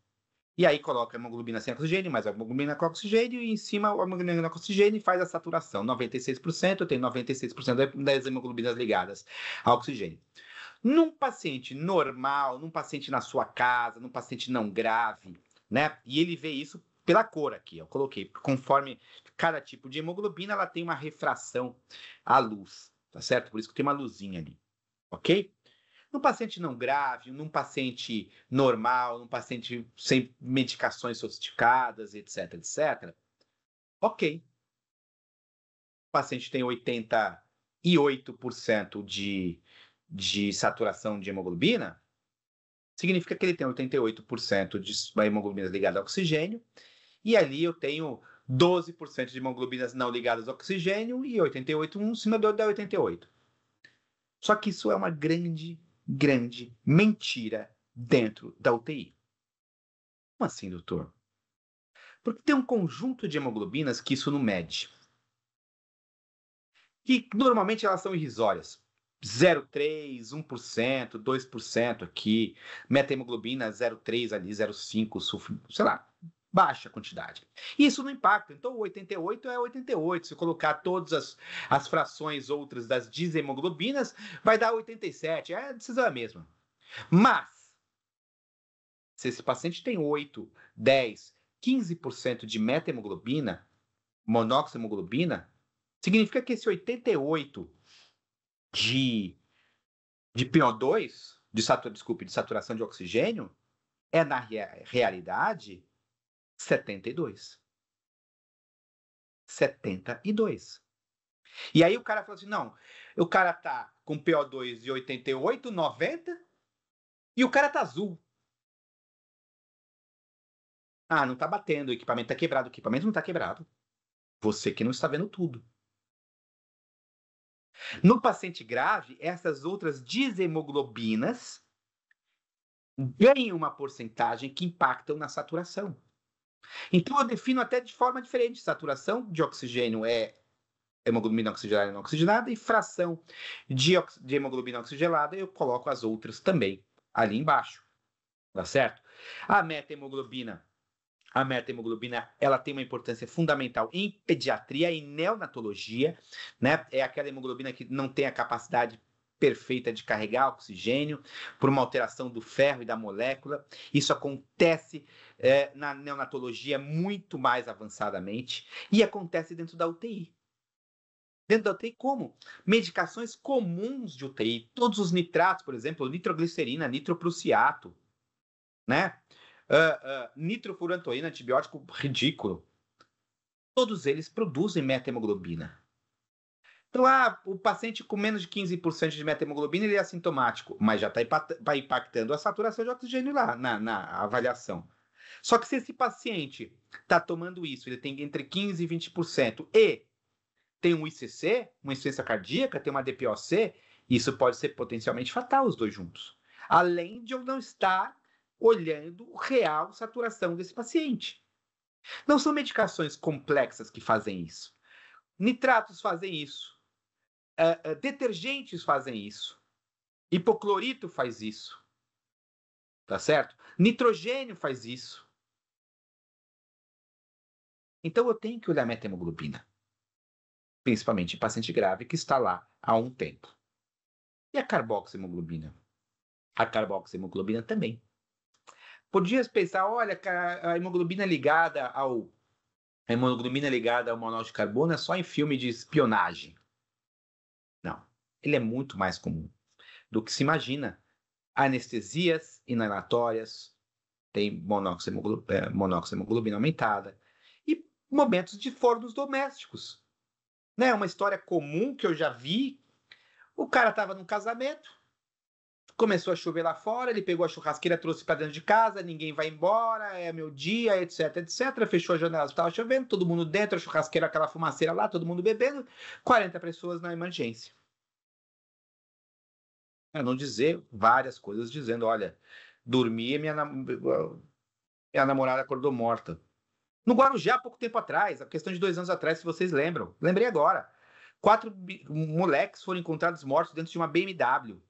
[SPEAKER 2] E aí coloca a hemoglobina sem oxigênio, mais a hemoglobina com oxigênio, e em cima a hemoglobina com oxigênio e faz a saturação. 96%, eu tenho 96% das hemoglobinas ligadas ao oxigênio. Num paciente normal, num paciente na sua casa, num paciente não grave, né? E ele vê isso pela cor aqui, eu coloquei. Conforme cada tipo de hemoglobina, ela tem uma refração à luz, tá certo? Por isso que tem uma luzinha ali, ok? Num paciente não grave, num paciente normal, num paciente sem medicações sofisticadas, etc, etc, ok. O paciente tem 88% de saturação de hemoglobina, significa que ele tem 88% de hemoglobinas ligadas ao oxigênio, e ali eu tenho 12% de hemoglobinas não ligadas ao oxigênio e 88, um cima do 88. Só que isso é uma grande mentira dentro da UTI. Como assim, doutor? Porque tem um conjunto de hemoglobinas que isso não mede. E normalmente elas são irrisórias. 0,3, 1%, 2% aqui, metahemoglobina 0,3 ali, 0,5, sei lá, baixa quantidade. Isso não impacta, então 88 é 88, se colocar todas as frações outras das dishemoglobinas, vai dar 87, a decisão é a mesma. Mas, se esse paciente tem 8, 10, 15% de metahemoglobina, monoxhemoglobina, significa que esse 88 de PO2, de saturação de oxigênio, é, na realidade, 72. 72. E aí o cara fala assim, não, o cara tá com PO2 de 88, 90, e o cara tá azul. Ah, não tá batendo, o equipamento tá quebrado. O equipamento não tá quebrado. Você que não está vendo tudo. No paciente grave, essas outras dishemoglobinas ganham uma porcentagem que impactam na saturação. Então, eu defino até de forma diferente. Saturação de oxigênio é hemoglobina oxigenada e não oxigenada, e fração de hemoglobina oxigenada, eu coloco as outras também ali embaixo. Tá certo? A metahemoglobina, ela tem uma importância fundamental em pediatria e neonatologia, né? É aquela hemoglobina que não tem a capacidade perfeita de carregar oxigênio por uma alteração do ferro e da molécula. Isso acontece na neonatologia muito mais avançadamente e acontece dentro da UTI. Dentro da UTI, como? Medicações comuns de UTI, todos os nitratos, por exemplo, nitroglicerina, nitroprussiato, né? Nitrofurantoína, antibiótico ridículo. Todos eles produzem metahemoglobina. Então, o paciente com menos de 15% de metahemoglobina, ele é assintomático, mas já está impactando a saturação de oxigênio lá na avaliação. Só que se esse paciente está tomando isso, ele tem entre 15% e 20% e tem um ICC, uma insuficiência cardíaca, tem uma DPOC, isso pode ser potencialmente fatal os dois juntos. Além de eu não estar olhando a real saturação desse paciente. Não são medicações complexas que fazem isso. Nitratos fazem isso. Detergentes fazem isso. Hipoclorito faz isso. Tá certo? Nitrogênio faz isso. Então eu tenho que olhar a metahemoglobina. Principalmente em paciente grave que está lá há um tempo. E a carboxiemoglobina? A carboxiemoglobina também. Podias pensar, olha, a hemoglobina ligada ao monóxido de carbono é só em filme de espionagem. Não, ele é muito mais comum do que se imagina. Anestesias inalatórias, tem monoxhemoglobina aumentada, e momentos de fornos domésticos. Né? Uma história comum que eu já vi, o cara estava num casamento, começou a chover lá fora, ele pegou a churrasqueira, trouxe para dentro de casa, ninguém vai embora, é meu dia, etc, etc. Fechou a janela, estava chovendo, todo mundo dentro, a churrasqueira, aquela fumaceira lá, todo mundo bebendo, 40 pessoas na emergência. Para não dizer várias coisas dizendo, olha, dormi e minha namorada acordou morta. No Guarujá, há pouco tempo atrás, a questão de 2 anos atrás, se vocês lembram. Lembrei agora. 4 moleques foram encontrados mortos dentro de uma BMW,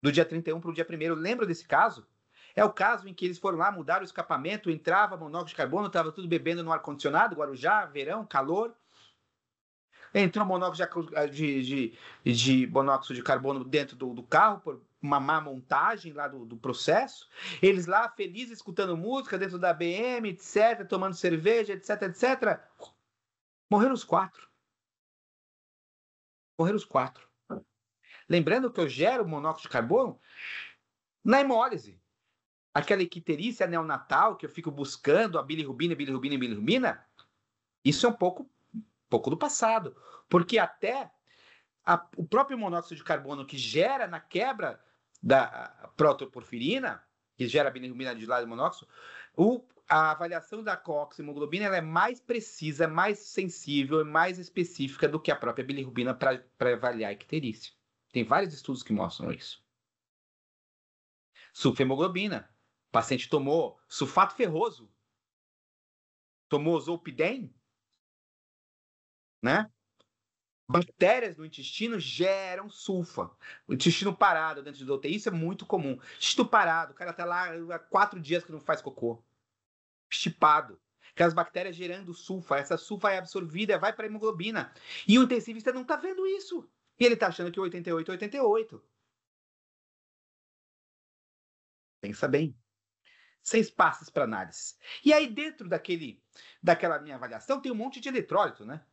[SPEAKER 2] do dia 31 para o dia 1º. Lembra desse caso? É o caso em que eles foram lá, mudaram o escapamento, entrava monóxido de carbono, estava tudo bebendo no ar-condicionado, Guarujá, verão, calor. Entrou monóxido de monóxido de carbono dentro do carro, por uma má montagem lá do processo. Eles lá, felizes, escutando música dentro da BM, etc., tomando cerveja, etc., etc. Morreram os 4. Morreram os 4. Lembrando que eu gero monóxido de carbono na hemólise. Aquela icterícia neonatal que eu fico buscando, a bilirrubina, isso é um pouco do passado. Porque até o próprio monóxido de carbono que gera na quebra da protoporfirina, que gera a bilirrubina de lado do monóxido, a avaliação da coxhemoglobina ela é mais precisa, mais sensível e mais específica do que a própria bilirrubina para avaliar a icterícia. Tem vários estudos que mostram isso. Sulfhemoglobina. O paciente tomou sulfato ferroso. Tomou zolpidem, né? Bactérias no intestino geram sulfa. O intestino parado dentro da UTI, isso é muito comum. Intestino parado, o cara tá lá há 4 dias que não faz cocô. Estipado. Aquelas bactérias gerando sulfa. Essa sulfa é absorvida, vai para a hemoglobina. E o intensivista não tá vendo isso. E ele tá achando que 88 é 88. Pensa bem. 6 passos para análise. E aí, dentro daquela minha avaliação, tem um monte de eletrólito, né?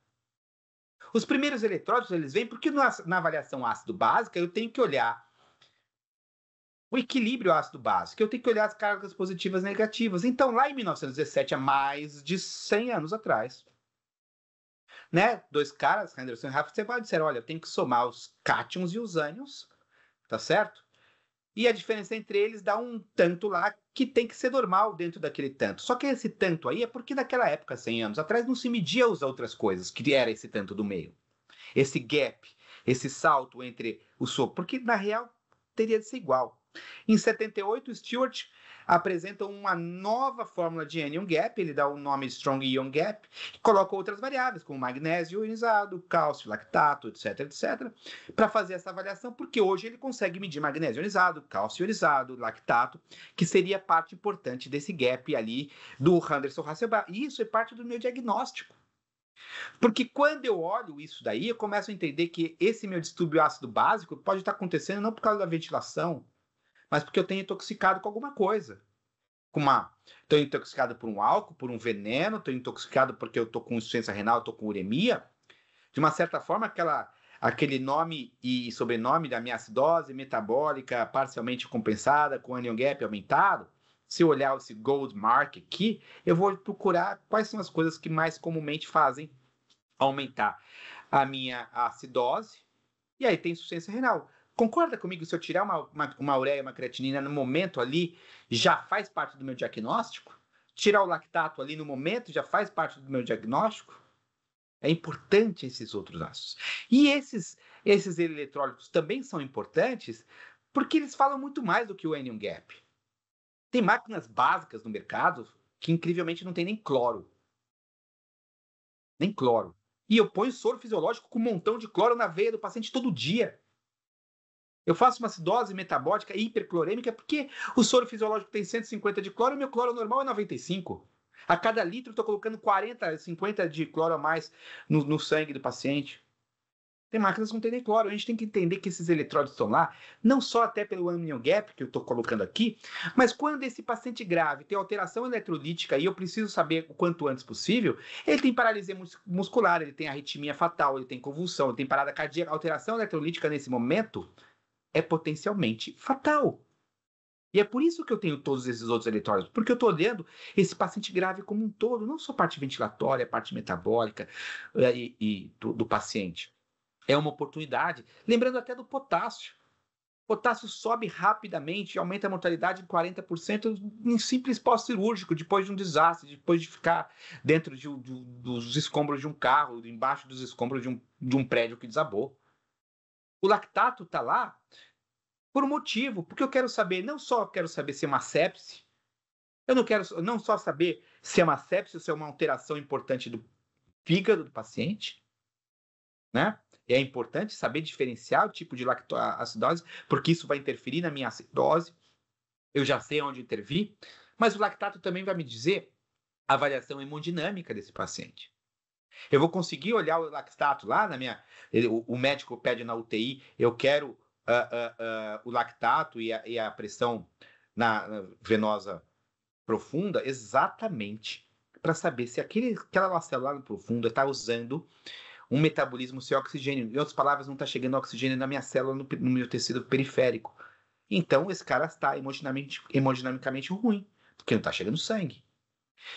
[SPEAKER 2] Os primeiros eletrólitos, eles vêm porque na avaliação ácido básica eu tenho que olhar o equilíbrio ácido básico, eu tenho que olhar as cargas positivas e negativas. Então, lá em 1917, há mais de 100 anos atrás, né? 2 caras, Henderson e Raffensperger, disseram, olha, eu tenho que somar os cátions e os ânions, tá certo? E a diferença entre eles dá um tanto lá que tem que ser normal dentro daquele tanto. Só que esse tanto aí é porque naquela época, 100 anos atrás, não se media as outras coisas, que era esse tanto do meio. Esse gap, esse salto entre o sopro, porque na real teria de ser igual. Em 78, Stewart apresenta uma nova fórmula de anion gap, ele dá o nome Strong Ion Gap, e coloca outras variáveis, como magnésio ionizado, cálcio, lactato, etc, para fazer essa avaliação, porque hoje ele consegue medir magnésio ionizado, cálcio ionizado, lactato, que seria parte importante desse gap ali do Henderson Hasselbalch. E isso é parte do meu diagnóstico. Porque quando eu olho isso daí, eu começo a entender que esse meu distúrbio ácido básico pode estar acontecendo não por causa da ventilação, mas porque eu tenho intoxicado com alguma coisa. Estou intoxicado por um álcool, por um veneno, estou intoxicado porque eu estou com insuficiência renal, estou com uremia. De uma certa forma, aquele nome e sobrenome da minha acidose metabólica parcialmente compensada, com anion gap aumentado, se eu olhar esse gold mark aqui, eu vou procurar quais são as coisas que mais comumente fazem aumentar a minha acidose, e aí tem insuficiência renal. Concorda comigo, se eu tirar uma ureia e uma creatinina no momento ali, já faz parte do meu diagnóstico? Tirar o lactato ali no momento já faz parte do meu diagnóstico? É importante esses outros ácidos. E esses eletrólitos também são importantes porque eles falam muito mais do que o anion gap. Tem máquinas básicas no mercado que incrivelmente não tem nem cloro. Nem cloro. E eu ponho soro fisiológico com um montão de cloro na veia do paciente todo dia. Eu faço uma acidose metabólica hiperclorêmica porque o soro fisiológico tem 150 de cloro e o meu cloro normal é 95. A cada litro eu estou colocando 40, 50 de cloro a mais no sangue do paciente. Tem máquinas que não tem nem cloro. A gente tem que entender que esses eletrólitos estão lá, não só até pelo anion gap que eu estou colocando aqui, mas quando esse paciente grave tem alteração eletrolítica e eu preciso saber o quanto antes possível, ele tem paralisia muscular, ele tem arritmia fatal, ele tem convulsão, ele tem parada cardíaca. A alteração eletrolítica nesse momento é potencialmente fatal. E é por isso que eu tenho todos esses outros eletrólitos, porque eu estou olhando esse paciente grave como um todo, não só a parte ventilatória, a parte metabólica do paciente. É uma oportunidade. Lembrando até do potássio. O potássio sobe rapidamente e aumenta a mortalidade em 40% em simples pós-cirúrgico, depois de um desastre, depois de ficar dentro dos escombros de um carro, embaixo dos escombros de um prédio que desabou. O lactato está lá por um motivo, porque eu quero saber, não só quero saber se é uma sepse, eu não quero não só saber se é uma sepse ou se é uma alteração importante do fígado do paciente, né? É importante saber diferenciar o tipo de lactoacidose, porque isso vai interferir na minha acidose. Eu já sei onde intervir, mas o lactato também vai me dizer a avaliação hemodinâmica desse paciente. Eu vou conseguir olhar o lactato lá na minha. O médico pede na UTI, eu quero o lactato e a pressão na venosa profunda, exatamente para saber se aquela célula profunda está usando um metabolismo sem oxigênio. Em outras palavras, não está chegando oxigênio na minha célula, no meu tecido periférico. Então, esse cara está hemodinamicamente ruim, porque não está chegando sangue.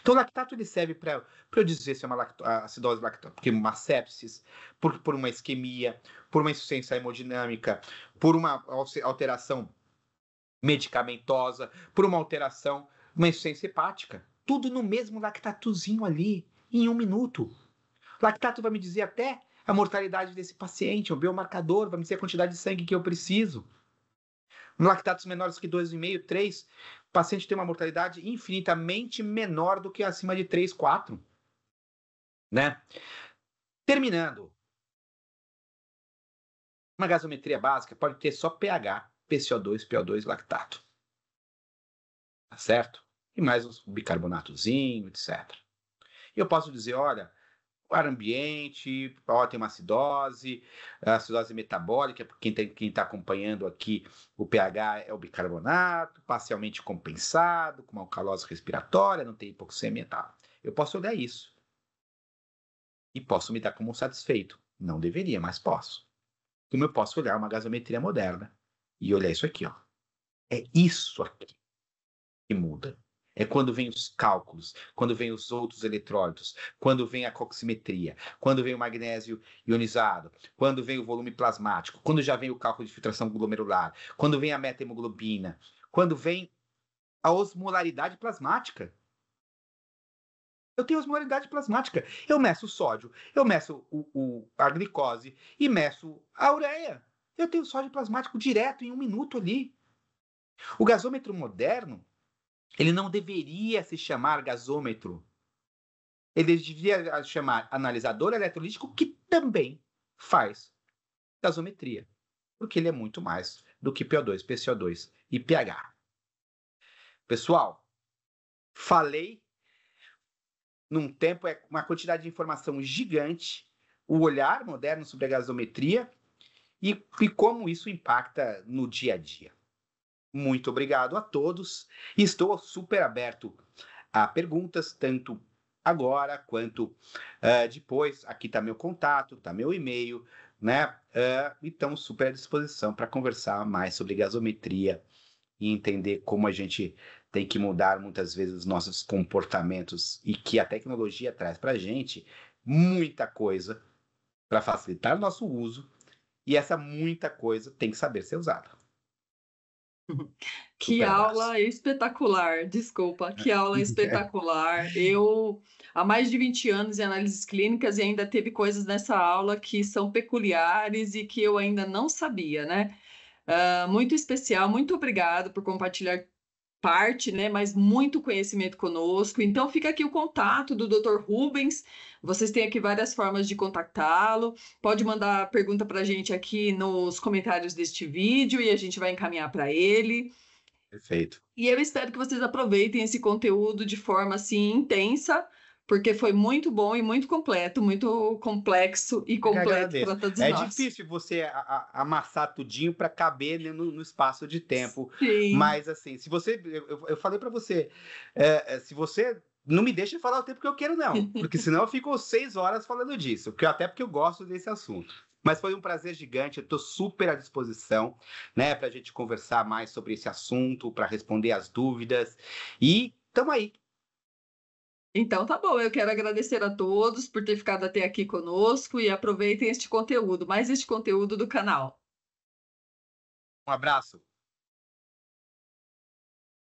[SPEAKER 2] Então, o lactato ele serve para eu dizer se é uma acidose lactose, porque uma sepsis, por uma isquemia, por uma insuficiência hemodinâmica, por uma alteração medicamentosa, por uma alteração, uma insuficiência hepática. Tudo no mesmo lactatozinho ali, em 1 minuto. O lactato vai me dizer até a mortalidade desse paciente, o biomarcador, vai me dizer a quantidade de sangue que eu preciso. No lactatos menores que 2,5, 3, o paciente tem uma mortalidade infinitamente menor do que acima de 3, 4. Né? Terminando. Uma gasometria básica pode ter só pH, PCO2, PO2, lactato. Tá certo? E mais um bicarbonatozinho, etc. E eu posso dizer, olha, o ar ambiente, tem uma acidose, a acidose metabólica, quem está acompanhando aqui, o pH é o bicarbonato, parcialmente compensado, com uma alcalose respiratória, não tem hipoxemia e tal. Eu posso olhar isso. E posso me dar como satisfeito. Não deveria, mas posso. Como eu posso olhar uma gasometria moderna e olhar isso aqui, ó. É isso aqui que muda. É quando vem os cálculos, quando vem os outros eletrólitos, quando vem a coximetria, quando vem o magnésio ionizado, quando vem o volume plasmático, quando já vem o cálculo de filtração glomerular, quando vem a meta-hemoglobina, quando vem a osmolaridade plasmática. Eu tenho osmolaridade plasmática. Eu meço o sódio, eu meço a glicose e meço a ureia. Eu tenho sódio plasmático direto em 1 minuto ali. O gasômetro moderno, ele não deveria se chamar gasômetro. Ele devia chamar analisador eletrolítico, que também faz gasometria. Porque ele é muito mais do que PO2, PCO2 e pH. Pessoal, falei num tempo, é uma quantidade de informação gigante, o olhar moderno sobre a gasometria e como isso impacta no dia a dia. Muito obrigado a todos. Estou super aberto a perguntas, tanto agora quanto depois. Aqui está meu contato, está meu e-mail, né? Então, super à disposição para conversar mais sobre gasometria e entender como a gente tem que mudar muitas vezes os nossos comportamentos e que a tecnologia traz para a gente muita coisa para facilitar o nosso uso e essa muita coisa tem que saber ser usada.
[SPEAKER 1] Que aula espetacular, desculpa, que aula espetacular. Eu, há mais de 20 anos em análises clínicas e ainda teve coisas nessa aula que são peculiares e que eu ainda não sabia, né? Muito especial, muito obrigado por compartilhar parte, né, mas muito conhecimento conosco. Então, fica aqui o contato do Dr. Rubens. Vocês têm aqui várias formas de contactá-lo. Pode mandar pergunta para a gente aqui nos comentários deste vídeo e a gente vai encaminhar para ele.
[SPEAKER 2] Perfeito.
[SPEAKER 1] E eu espero que vocês aproveitem esse conteúdo de forma assim intensa, porque foi muito bom e muito completo, muito complexo e completo para todos nós.
[SPEAKER 2] É difícil você amassar tudinho para caber no espaço de tempo.
[SPEAKER 1] Sim.
[SPEAKER 2] Mas assim, se você, eu falei para você, se você não me deixa falar o tempo que eu quero não, porque senão eu fico 6 horas falando disso, até porque eu gosto desse assunto. Mas foi um prazer gigante, eu estou super à disposição, né, para a gente conversar mais sobre esse assunto, para responder as dúvidas. E estamos aí.
[SPEAKER 1] Então tá bom, eu quero agradecer a todos por ter ficado até aqui conosco e aproveitem este conteúdo, mais este conteúdo do canal.
[SPEAKER 2] Um abraço.